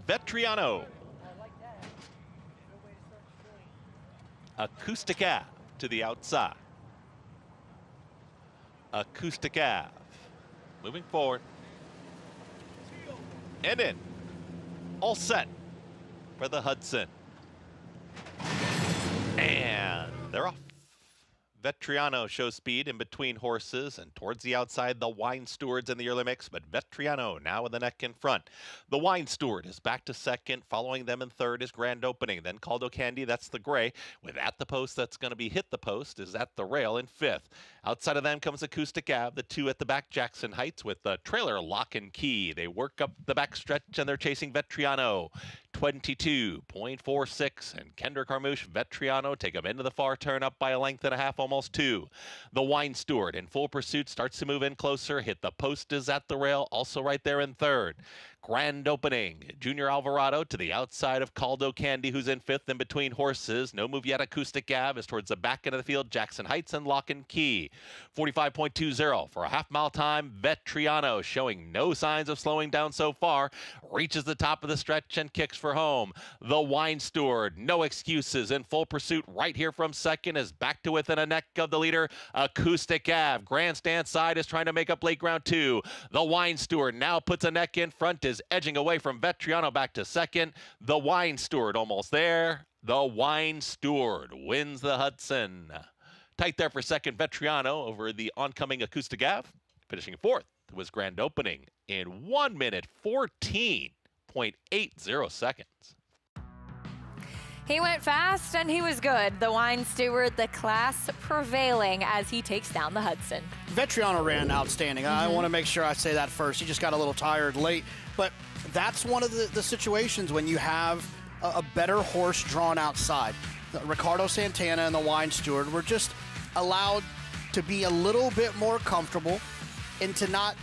Vetriano. Acoustic Ave to the outside. Acoustic Ave. Moving forward. And in. All set for the Hudson. And they're off. Vetriano shows speed in between horses and towards the outside, the Wine Stewards in the early mix, but Vetriano now with the neck in front. The Wine Steward is back to second. Following them in third is Grand Opening. Then Caldo Candy, that's the gray. With At the Post, that's going to be Hit the Post, is At the Rail in fifth. Outside of them comes Acoustic Ave, the 2 at the back, Jackson Heights with the trailer Lock and Key. They work up the back stretch and they're chasing Vetriano. 22.46, and Kendrick Harmouche, Vetriano take him into the far turn, up by a length and a half, almost 2. The Wine Steward in full pursuit starts to move in closer. Hit the Post is At the Rail, also right there in third. Grand Opening, Junior Alvarado to the outside of Caldo Candy, who's in fifth in between horses. No move yet. Acoustic Ave is towards the back end of the field. Jackson Heights and Lock and Key. 45.20 for a half-mile time. Vetriano showing no signs of slowing down so far. Reaches the top of the stretch and kicks for home. The Wine Steward, no excuses, in full pursuit right here from second, is back to within a neck of the leader. Acoustic Ave, grandstand side, is trying to make up late ground 2. The Wine Steward now puts a neck in front, is edging away from Vetriano back to second. The Wine Steward almost there. The Wine Steward wins the Hudson. Tight there for second, Vetriano over the oncoming Acoustic Ave. Finishing fourth was Grand Opening in 1 minute 14.80 seconds. He went fast and he was good. The Wine Steward, the class prevailing as he takes down the Hudson. Vetriano ran outstanding. I want to make sure I say that first. He just got a little tired late, but that's one of the situations when you have a better horse drawn outside. Ricardo Santana and the Wine Steward were just allowed to be a little bit more comfortable and not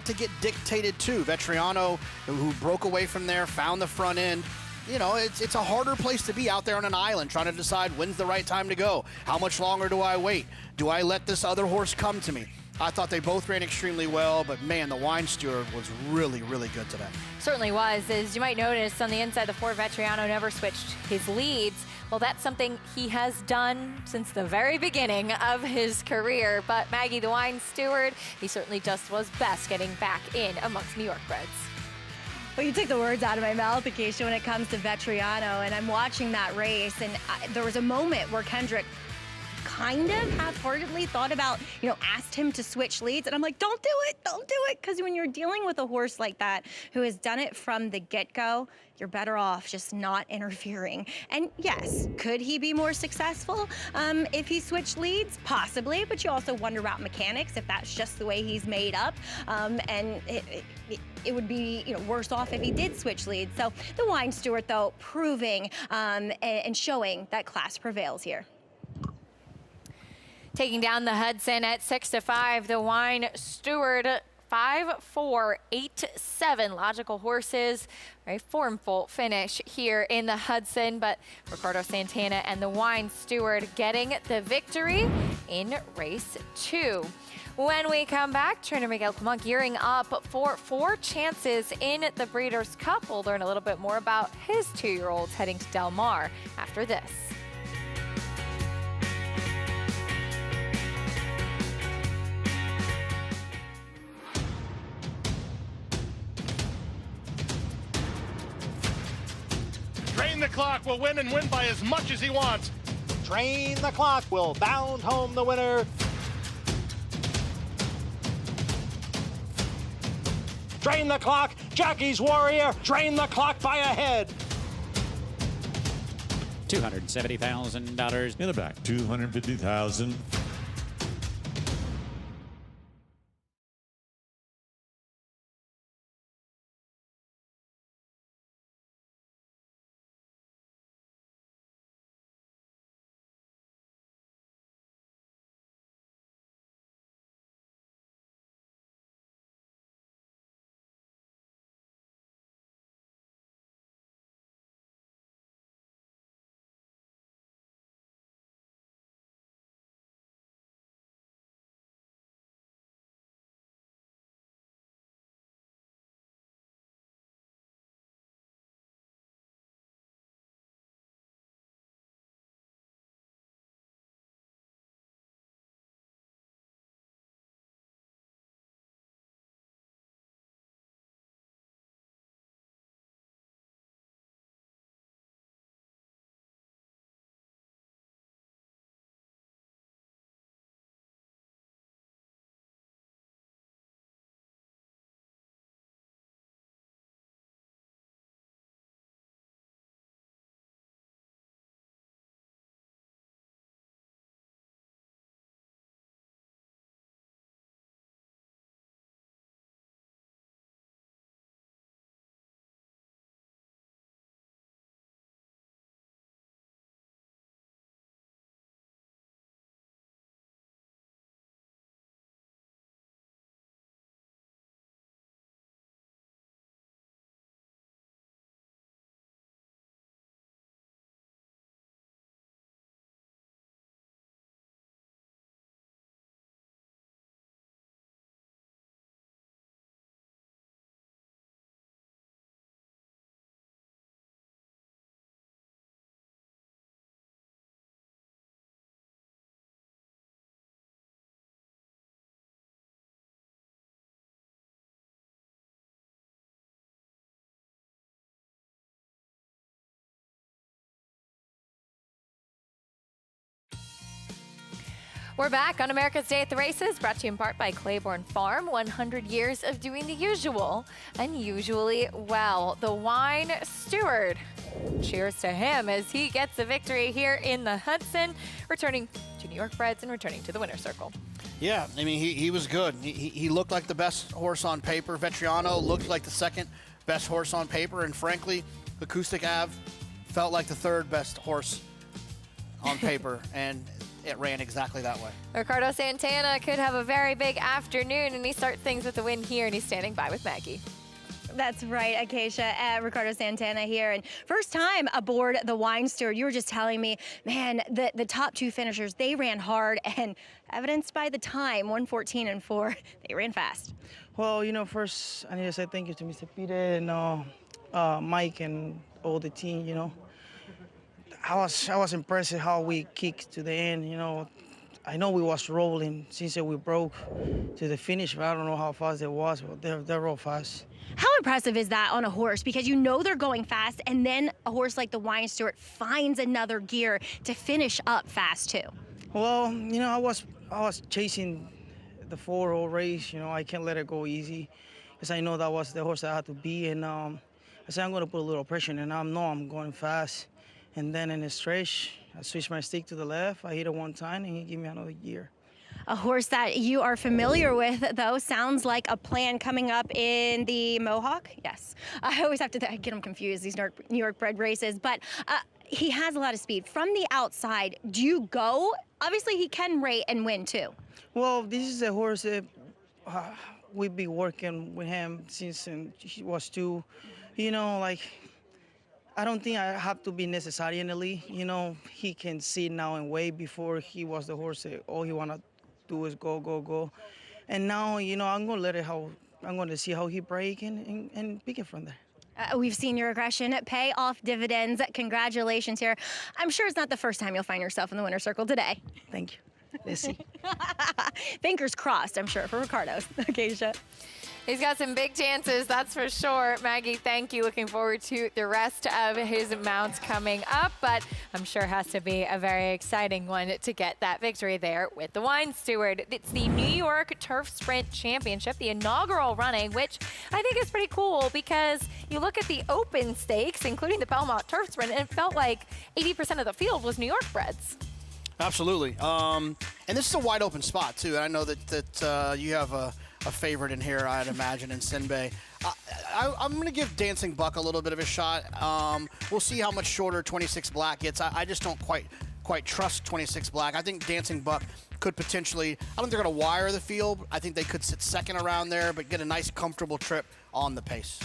to get dictated to. Vetriano, who broke away from there, found the front end. You know, it's a harder place to be out there on an island trying to decide when's the right time to go. How much longer do I wait? Do I let this other horse come to me? I thought they both ran extremely well, but man, the Wine Steward was really, really good today. Certainly was. As you might notice on the inside, the four, Vetriano never switched his leads. Well, that's something he has done since the very beginning of his career. But Maggie, the Wine Steward, he certainly just was best getting back in amongst New York breds. Well, you took the words out of my mouth, Acacia, when it comes to Vetriano, and I'm watching that race, and there was a moment where Kendrick kind of half-heartedly thought about, asked him to switch leads, and I'm like, don't do it, because when you're dealing with a horse like that who has done it from the get-go, you're better off just not interfering. And yes, could he be more successful if he switched leads? Possibly, but you also wonder about mechanics, if that's just the way he's made up, and it would be worse off if he did switch leads. So the Wine Steward, though, proving and showing that class prevails here. Taking down the Hudson at 6-5, the Wine Steward 5-4, 8-7. Logical horses, very formful finish here in the Hudson, but Ricardo Santana and the Wine Steward getting the victory in race 2. When we come back, trainer Miguel Clement gearing up for 4 chances in the Breeders' Cup. We'll learn a little bit more about his 2-year-olds heading to Del Mar after this. Drain the Clock will win and win by as much as he wants. Drain the Clock will bound home the winner. Drain the Clock, Jackie's Warrior, drain the clock by a head. $270,000 in the back. $250,000. We're back on America's Day at the Races, brought to you in part by Claiborne Farm. 100 years of doing the usual, unusually well. The wine steward. Cheers to him as he gets the victory here in the Hudson, returning to New York Breds and returning to the winner's circle. Yeah, I mean, he was good. He looked like the best horse on paper. Vetriano looked like the second best horse on paper. And frankly, Acoustic Ave felt like the third best horse on paper. And it ran exactly that way. Ricardo Santana could have a very big afternoon, and he starts things with the win here, and he's standing by with Maggie. That's right, Acacia. Ricardo Santana here, and first time aboard the Wine Steward. You were just telling me, man, the top two finishers, they ran hard, and evidenced by the time, 1:14 and 4, they ran fast. Well, you know, first I need to say thank you to Mr. Peter and Mike and all the team. You know, I was impressed at how we kicked to the end. You know, I know we was rolling since we broke to the finish, but I don't know how fast it was. But they're all fast. How impressive is that on a horse? Because you know they're going fast, and then a horse like the Wine Steward finds another gear to finish up fast too. Well, you know, I was chasing the 4-year-old race. You know, I can't let it go easy because I know that was the horse I had to be. And I said I'm going to put a little pressure, and I know I'm going fast. And then in the stretch, I switched my stick to the left. I hit it one time, and he gave me another gear. A horse that you are familiar with, though, sounds like a plan coming up in the Mohawk. Yes, I always have to get them confused, these New York bred races. But he has a lot of speed. From the outside, do you go? Obviously, he can rate and win, too. Well, this is a horse that we've been working with him since he was 2. You know, like, I don't think I have to be necessary in the league. You know, he can see now and way before he was the horse that all he wanted to do is go, go, go. And now, you know, I'm going to see how he break and pick it from there. We've seen your aggression pay off dividends. Congratulations here. I'm sure it's not the first time you'll find yourself in the winner's circle today. Thank you. Let's see. Fingers crossed, I'm sure, for Ricardo. Acacia. He's got some big chances, that's for sure. Maggie, thank you. Looking forward to the rest of his mounts coming up, but I'm sure it has to be a very exciting one to get that victory there with the Wine Steward. It's the New York Turf Sprint Championship, the inaugural running, which I think is pretty cool because you look at the open stakes, including the Belmont Turf Sprint, and it felt like 80% of the field was New York breds. Absolutely. And this is a wide open spot, too. And I know that you have a favorite in here, I'd imagine, in Sinbei. I'm going to give Dancing Buck a little bit of a shot. We'll see how much shorter 26 Black gets. I just don't quite trust 26 Black. I think Dancing Buck could potentially, I don't think they're going to wire the field. I think they could sit second around there, but get a nice, comfortable trip on the pace.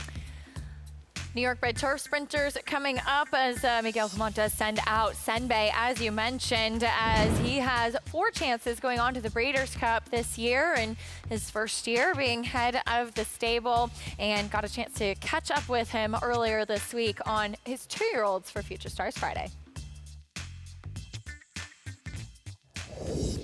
New York bred turf sprinters coming up as Miguel Montes send out Sinbei, as you mentioned, as he has 4 chances going on to the Breeders' Cup this year, and his first year being head of the stable, and got a chance to catch up with him earlier this week on his 2-year-olds for Future Stars Friday.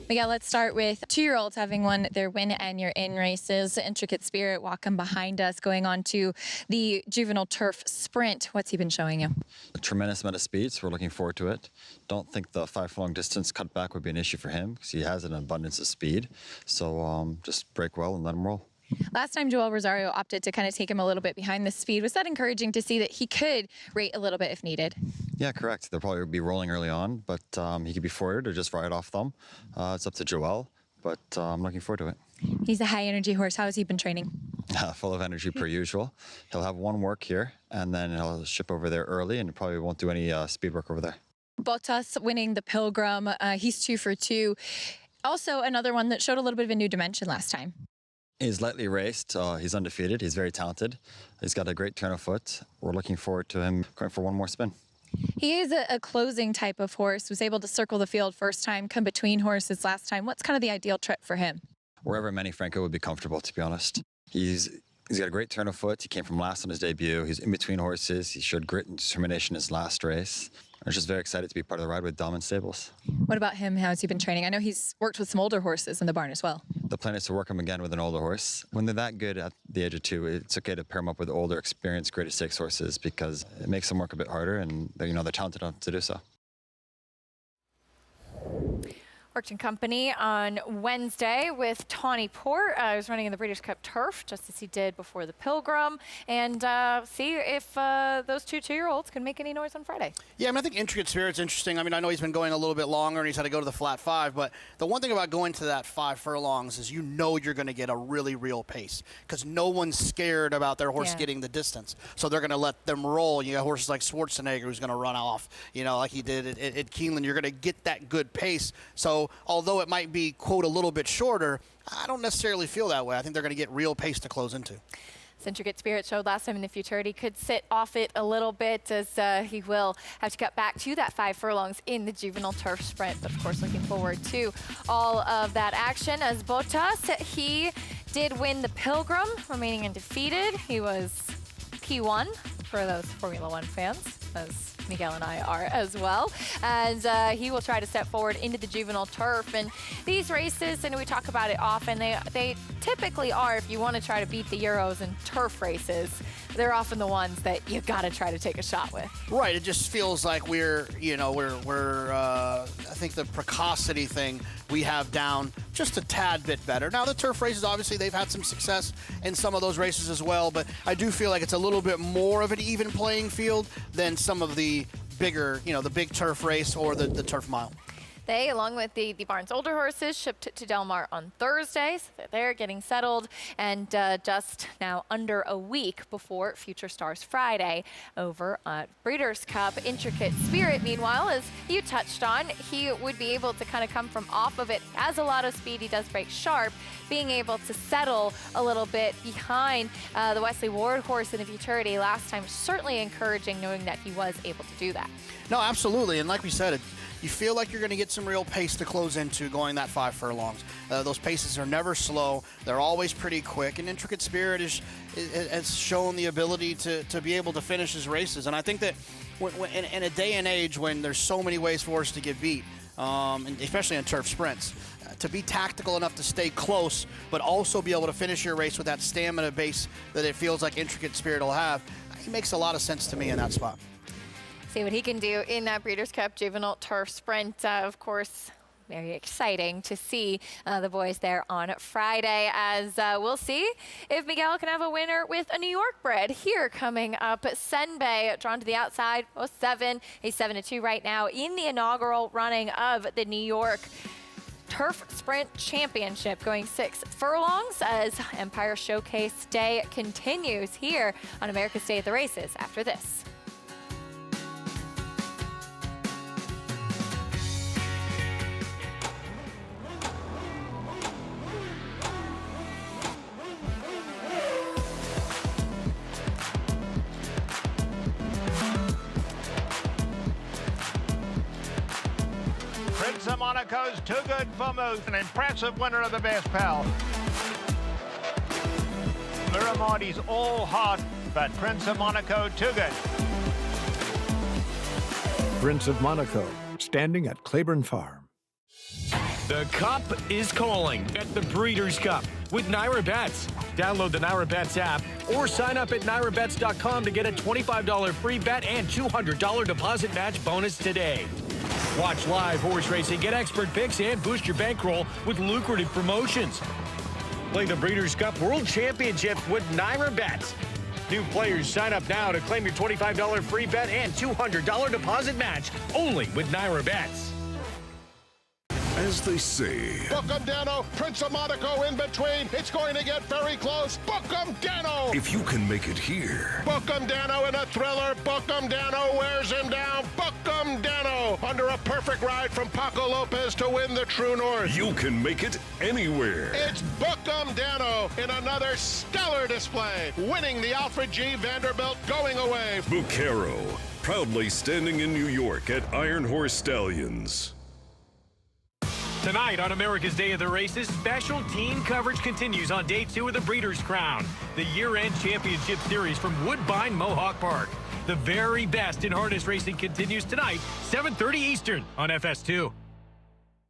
Miguel, let's start with 2-year-olds having won their win and your in races. Intricate Spirit walking behind us, going on to the juvenile turf sprint. What's he been showing you? A tremendous amount of speed, so we're looking forward to it. Don't think the 5-furlong distance cutback would be an issue for him because he has an abundance of speed. So just break well and let him roll. Last time Joel Rosario opted to kind of take him a little bit behind the speed. Was that encouraging to see that he could rate a little bit if needed? Yeah, correct. They'll probably be rolling early on, but he could be forward or just right off them. It's up to Joel, but I'm looking forward to it. He's a high-energy horse. How has he been training? Full of energy per usual. He'll have one work here, and then he'll ship over there early, and probably won't do any speed work over there. Bottas winning the Pilgrim. He's 2 for 2. Also, another one that showed a little bit of a new dimension last time. He's lightly raced. He's undefeated. He's very talented. He's got a great turn of foot. We're looking forward to him going for one more spin. He is a closing type of horse, was able to circle the field first time, come between horses last time. What's kind of the ideal trip for him? Wherever Manny Franco would be comfortable, to be honest. He's got a great turn of foot. He came from last on his debut. He's in between horses. He showed grit and determination in his last race. I was just very excited to be part of the ride with Dom and Stables. What about him? How's he been training? I know he's worked with some older horses in the barn as well. The plan is to work him again with an older horse. When they're that good at the age of 2, it's okay to pair them up with older, experienced, grade 6 horses because it makes them work a bit harder, and they're talented enough to do so. Worked in company on Wednesday with Tawny Port. I was running in the Breeders' Cup Turf, just as he did before the Pilgrim, and see if those two-year-olds can make any noise on Friday. Yeah, I mean, I think Intricate Spirit's interesting. I mean, I know he's been going a little bit longer and he's had to go to the flat 5, but the one thing about going to that 5 furlongs is you know you're going to get a really real pace because no one's scared about their horse getting the distance. So they're going to let them roll. You got horses like Schwarzenegger who's going to run off, you know, like he did at Keeneland. You're going to get that good pace. So although it might be, quote, a little bit shorter, I don't necessarily feel that way. I think they're going to get real pace to close into. Intricate Spirit showed last time in the Futurity could sit off it a little bit as he will have to cut back to that 5 furlongs in the Juvenile Turf Sprint. But of course, looking forward to all of that action as Botas, he did win the Pilgrim, remaining undefeated. He was P1 for those Formula One fans, as Miguel and I are as well. And he will try to step forward into the Juvenile Turf. And these races, and we talk about it often, they typically are, if you want to try to beat the Euros and turf races, they're often the ones that you got to try to take a shot with. Right. It just feels like we're I think the precocity thing we have down just a tad bit better. Now, the turf races, obviously, they've had some success in some of those races as well, but I do feel like it's a little bit more of an even playing field than some of the bigger, the big turf race or the turf mile. They, along with the Barnes older horses, shipped to Del Mar on Thursday, so they're getting settled, and just now under a week before Future Stars Friday over at Breeders' Cup. Intricate Spirit, meanwhile, as you touched on, he would be able to kind of come from off of it. Has a lot of speed, he does break sharp, being able to settle a little bit behind the Wesley Ward horse in the Futurity last time. Certainly encouraging knowing that he was able to do that. No, absolutely, and like we said, you feel like you're going to get some real pace to close into going that 5 furlongs. Those paces are never slow. They're always pretty quick. And Intricate Spirit has shown the ability to be able to finish his races. And I think that in a day and age when there's so many ways for us to get beat, and especially in turf sprints, to be tactical enough to stay close, but also be able to finish your race with that stamina base that it feels like Intricate Spirit will have, it makes a lot of sense to me in that spot. See what he can do in that Breeders' Cup Juvenile Turf Sprint. Of course, very exciting to see the boys there on Friday, as we'll see if Miguel can have a winner with a New York bred here coming up. Senbei drawn to the outside, 07. He's 7-2 right now in the inaugural running of the New York Turf Sprint Championship, going 6 furlongs as Empire Showcase Day continues here on America's Day at the Races after this. Prince of Monaco's too good for Moose, an impressive winner of the best pal. Miramondi's all hot, but Prince of Monaco too good. Prince of Monaco, standing at Claiborne Farm. The Cup is calling at the Breeders' Cup with Naira Bets. Download the Naira Bets app or sign up at nairabets.com to get a $25 free bet and $200 deposit match bonus today. Watch live horse racing, get expert picks, and boost your bankroll with lucrative promotions. Play the Breeders' Cup World Championships with Naira Bets. New players sign up now to claim your $25 free bet and $200 deposit match only with Naira Bets. As they say, Book 'em, Dano. Prince of Monaco in between. It's going to get very close. Book 'em, Dano. if you can make it here, Book 'em, Dano in a thriller. Book 'em, Dano wears him down. Book 'em, Dano under a perfect ride from Paco Lopez to win the True North. you can make it anywhere. It's Book 'em, Dano in another stellar display, winning the Alfred G. Vanderbilt going away. Bucaro, proudly standing in New York at Iron Horse Stallions. Tonight on America's Day of the Races, special team coverage continues on day 2 of the Breeders' Crown, the year-end championship series from Woodbine Mohawk Park. The very best in harness racing continues tonight, 7:30 Eastern on FS2.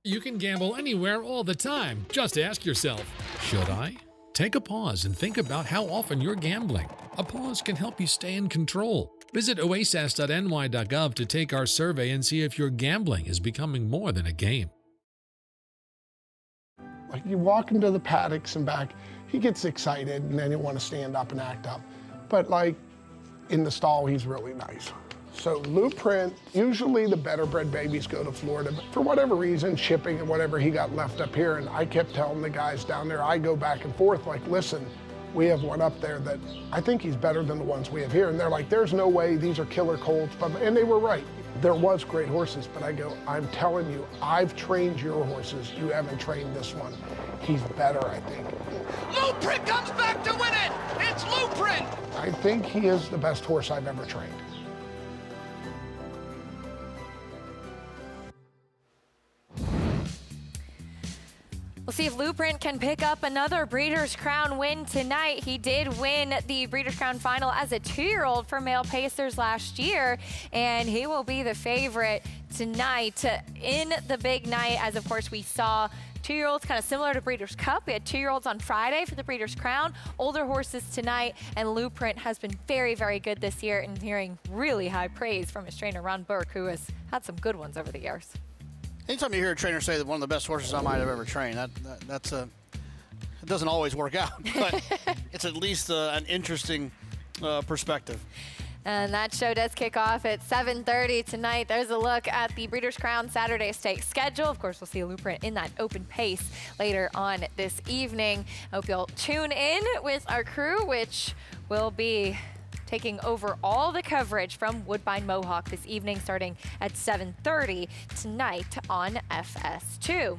You can gamble anywhere all the time. Just ask yourself, should I? Take a pause and think about how often you're gambling. A pause can help you stay in control. Visit oasis.ny.gov to take our survey and see if your gambling is becoming more than a game. Like you walk into the paddocks and back, he gets excited and then he'll want to stand up and act up. But like in the stall, he's really nice. So Lou Print, usually the better bred babies go to Florida, but for whatever reason, shipping and whatever, he got left up here. And I kept telling the guys down there, I go back and forth like, listen, we have one up there that I think he's better than the ones we have here. And they're like, there's no way, these are killer colts. And they were right. There was great horses, but I go, I'm telling you, I've trained your horses. You haven't trained this one. He's better, I think. Lou Print comes back to win it. It's Lou Print. I think he is the best horse I've ever trained. We'll see if Lou Print can pick up another Breeders' Crown win tonight. He did win the Breeders' Crown final as a 2-year-old for Male Pacers last year, and he will be the favorite tonight in the big night, as of course we saw 2-year-olds kind of similar to Breeders' Cup. We had 2-year-olds on Friday for the Breeders' Crown, older horses tonight, and Lou Print has been very, very good this year, and hearing really high praise from his trainer, Ron Burke, who has had some good ones over the years. Anytime you hear a trainer say that one of the best horses I might have ever trained, it doesn't always work out, but it's at least an interesting perspective. And that show does kick off at 7:30 tonight. There's a look at the Breeders' Crown Saturday Stakes schedule. Of course, we'll see Lou Print in that open pace later on this evening. I hope you'll tune in with our crew, which will be taking over all the coverage from Woodbine Mohawk this evening, starting at 7:30 tonight on FS2.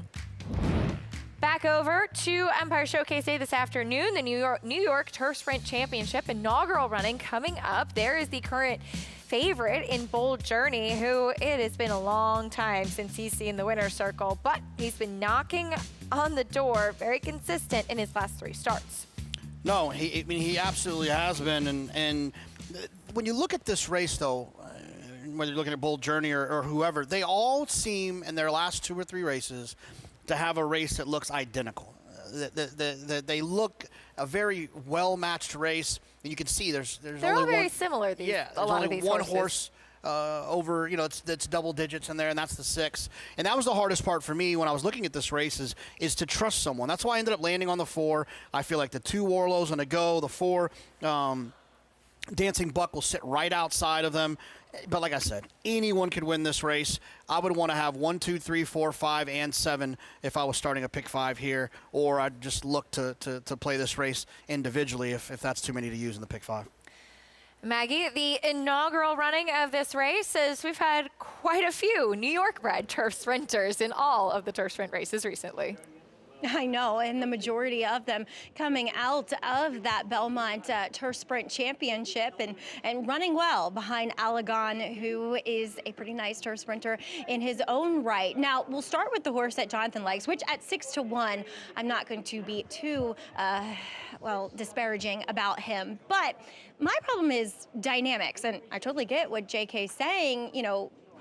Back over to Empire Showcase Day this afternoon, the New York Turf Sprint Championship inaugural running coming up. There is the current favorite in Bold Journey, who it has been a long time since he's seen the winner's circle, but he's been knocking on the door, very consistent in his last 3 starts. No, he absolutely has been, and when you look at this race, though, whether you're looking at Bold Journey or whoever, they all seem in their last 2 or 3 races to have a race that looks identical. They look a very well-matched race, and you can see they're all only very one, similar. A lot of these one horse over, it's double digits in there, and that's the 6. And that was the hardest part for me when I was looking at this race is to trust someone. That's why I ended up landing on the 4. I feel like the 2 Warlow's on the go, the 4 Dancing Buck will sit right outside of them. But like I said, anyone could win this race. I would want to have 1, 2, 3, 4, 5, and 7 if I was starting a pick 5 here, or I'd just look to play this race individually if that's too many to use in the pick 5. Maggie, the inaugural running of this race is we've had quite a few New York-bred turf sprinters in all of the turf sprint races recently. I know, and the majority of them coming out of that Belmont Turf Sprint Championship and running well behind Allegan, who is a pretty nice turf sprinter in his own right. Now, we'll start with the horse that Jonathan likes, which at 6-1, I'm not going to be too, disparaging about him. But my problem is dynamics, and I totally get what JK's saying,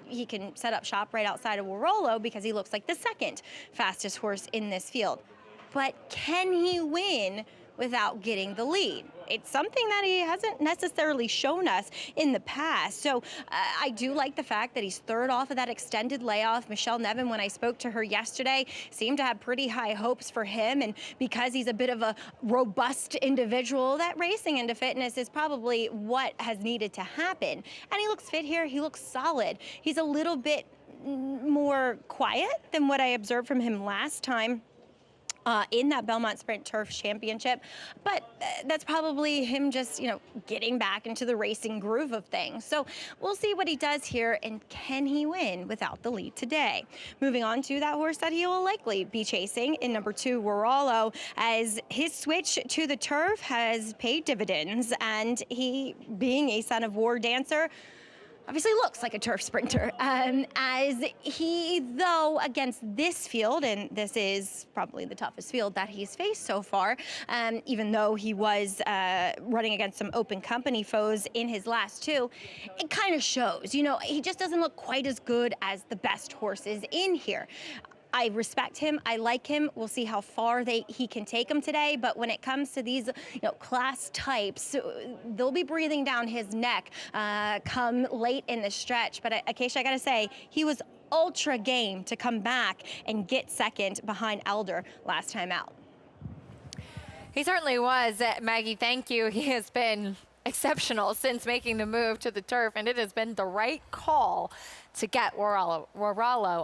he can set up shop right outside of Warolo because he looks like the 2nd fastest horse in this field. But can he win without getting the lead? It's something that he hasn't necessarily shown us in the past. So I do like the fact that he's 3rd off of that extended layoff. Michelle Nevin, when I spoke to her yesterday, seemed to have pretty high hopes for him. And because he's a bit of a robust individual, that racing into fitness is probably what has needed to happen. And he looks fit here. He looks solid. He's a little bit more quiet than what I observed from him last time in that Belmont Sprint Turf Championship, but that's probably him just, getting back into the racing groove of things. So we'll see what he does here, and can he win without the lead today? Moving on to that horse that he will likely be chasing in number 2, Warolo, as his switch to the turf has paid dividends, and he, being a son of War Dancer, obviously looks like a turf sprinter, as he, though, against this field, and this is probably the toughest field that he's faced so far, even though he was running against some open company foes in his last 2, it kind of shows. He just doesn't look quite as good as the best horses in here. I respect him. I like him. We'll see how far he can take him today. But when it comes to these, class types, they'll be breathing down his neck come late in the stretch. But Acacia, I got to say, he was ultra game to come back and get second behind Elder last time out. He certainly was. Maggie, thank you. He has been exceptional since making the move to the turf, and it has been the right call to get Waralo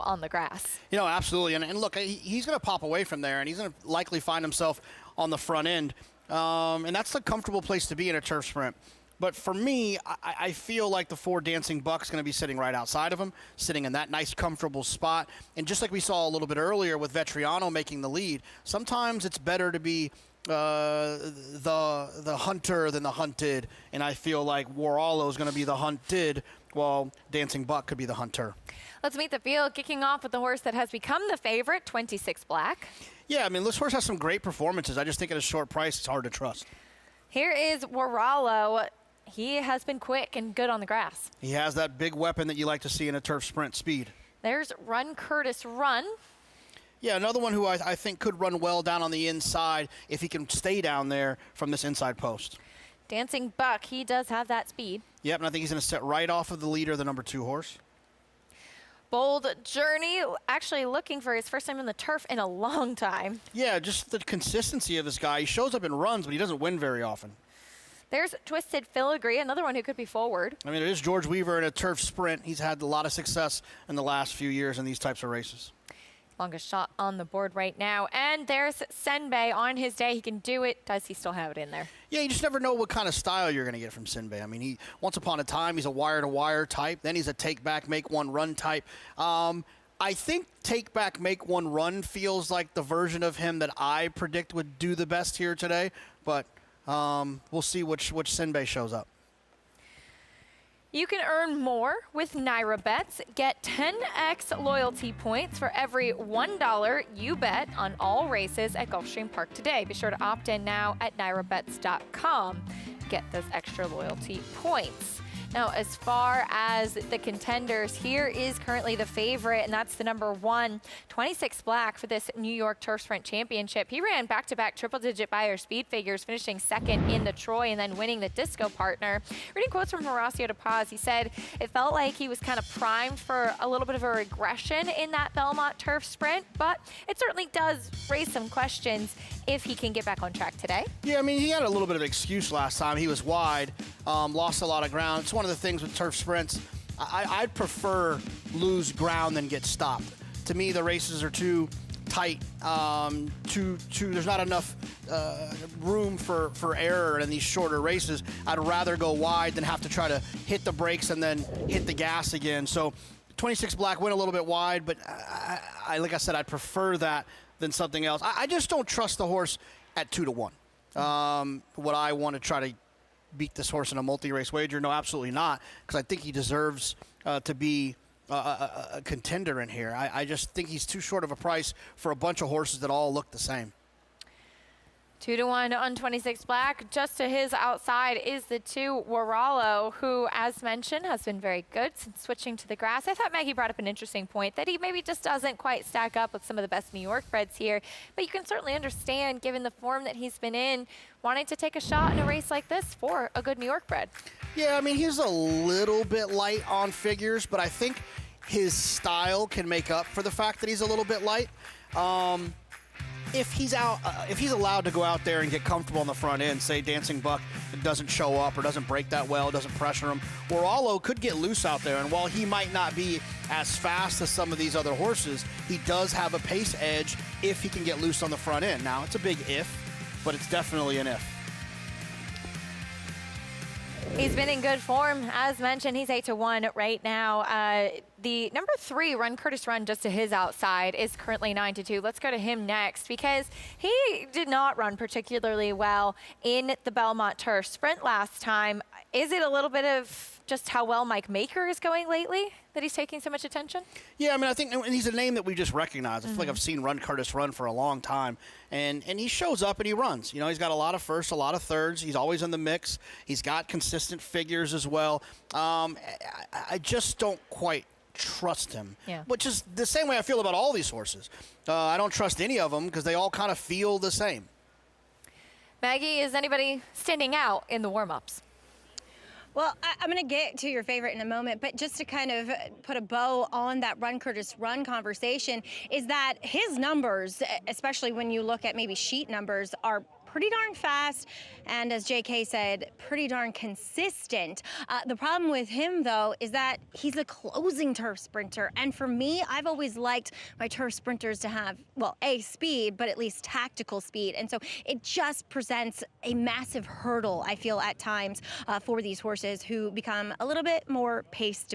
on the grass. You know, absolutely. And look, he's going to pop away from there, and he's going to likely find himself on the front end. And that's a comfortable place to be in a turf sprint. But for me, I feel like the 4 Dancing Buck's going to be sitting right outside of him, sitting in that nice, comfortable spot. And just like we saw a little bit earlier with Vetriano making the lead, sometimes it's better to be the hunter than the hunted. And I feel like Waralo is going to be the hunted, while Dancing Buck could be the hunter. Let's meet the field, kicking off with the horse that has become the favorite, 26 Black. Yeah, I mean, this horse has some great performances. I just think at a short price, it's hard to trust. Here is Waralo. He has been quick and good on the grass. He has that big weapon that you like to see in a turf sprint, speed. There's Run Curtis Run. Yeah, another one who I think could run well down on the inside if he can stay down there from this inside post. Dancing Buck, he does have that speed. Yep, and I think he's going to set right off of the leader, the number 2 horse. Bold Journey, actually looking for his first time on the turf in a long time. Yeah, just the consistency of this guy. He shows up and runs, but he doesn't win very often. There's Twisted Filigree, another one who could be forward. I mean, it is George Weaver in a turf sprint. He's had a lot of success in the last few years in these types of races. Longest shot on the board right now. And there's Senbei on his day. He can do it. Does he still have it in there? Yeah, you just never know what kind of style you're going to get from Senbei. I mean, he once upon a time, he's a wire-to-wire type. Then he's a take-back, make-one-run type. I think take-back, make-one-run feels like the version of him that I predict would do the best here today. But we'll see which Senbei shows up. You can earn more with Naira Bets. Get 10x loyalty points for every $1 you bet on all races at Gulfstream Park today. Be sure to opt in now at nairabets.com to get those extra loyalty points. Now, as far as the contenders, here is currently the favorite, and that's the number 1, 26 Black for this New York Turf Sprint Championship. He ran back-to-back triple-digit buyer speed figures, finishing second in the Troy and then winning the Disco Partner. Reading quotes from Horacio De Paz, he said it felt like he was kind of primed for a little bit of a regression in that Belmont Turf Sprint, but it certainly does raise some questions if he can get back on track today. Yeah, I mean, he had a little bit of excuse last time. He was wide, lost a lot of ground. It's one of the things with turf sprints. I'd prefer lose ground than get stopped. To me, the races are too tight. There's not enough room for error in these shorter races. I'd rather go wide than have to try to hit the brakes and then hit the gas again. So 26 Black went a little bit wide, but like I said, I'd prefer that than something else. I just don't trust the horse at 2-1. Would I want to try to beat this horse in a multi-race wager? No, absolutely not, because I think he deserves to be a contender in here. I just think he's too short of a price for a bunch of horses that all look the same. 2-1 on 26 Black. Just to his outside is the 2 Waralo, who, as mentioned, has been very good since switching to the grass. I thought Maggie brought up an interesting point that he maybe just doesn't quite stack up with some of the best New York breds here. But you can certainly understand, given the form that he's been in, wanting to take a shot in a race like this for a good New York bred. Yeah, I mean, he's a little bit light on figures, but I think his style can make up for the fact that he's a little bit light. If he's allowed to go out there and get comfortable on the front end, say Dancing Buck doesn't show up or doesn't break that well, doesn't pressure him, Waralo could get loose out there. And while he might not be as fast as some of these other horses, he does have a pace edge if he can get loose on the front end. Now, it's a big if, but it's definitely an if. He's been in good form. As mentioned, he's 8-1 right now. The number 3, Run Curtis Run, just to his outside, is currently 9-2. Let's go to him next, because he did not run particularly well in the Belmont Turf Sprint last time. Is it a little bit of just how well Mike Maker is going lately that he's taking so much attention? Yeah, I mean, I think he's a name that we just recognize. I feel like I've seen Run Curtis run for a long time, and he shows up and he runs. You know, he's got a lot of firsts, a lot of thirds. He's always in the mix. He's got consistent figures as well. I just don't quite trust him, which is the same way I feel about all these horses. I don't trust any of them because they all kind of feel the same. Maggie, is anybody standing out in the warm-ups? Well, I'm going to get to your favorite in a moment, but just to kind of put a bow on that Run Curtis Run conversation is that his numbers, especially when you look at maybe sheet numbers, are pretty darn fast, and as JK said, pretty darn consistent. The problem with him, though, is that he's a closing turf sprinter, and for me, I've always liked my turf sprinters to have, well, speed, but at least tactical speed, and so it just presents a massive hurdle, I feel, at times for these horses who become a little bit more paced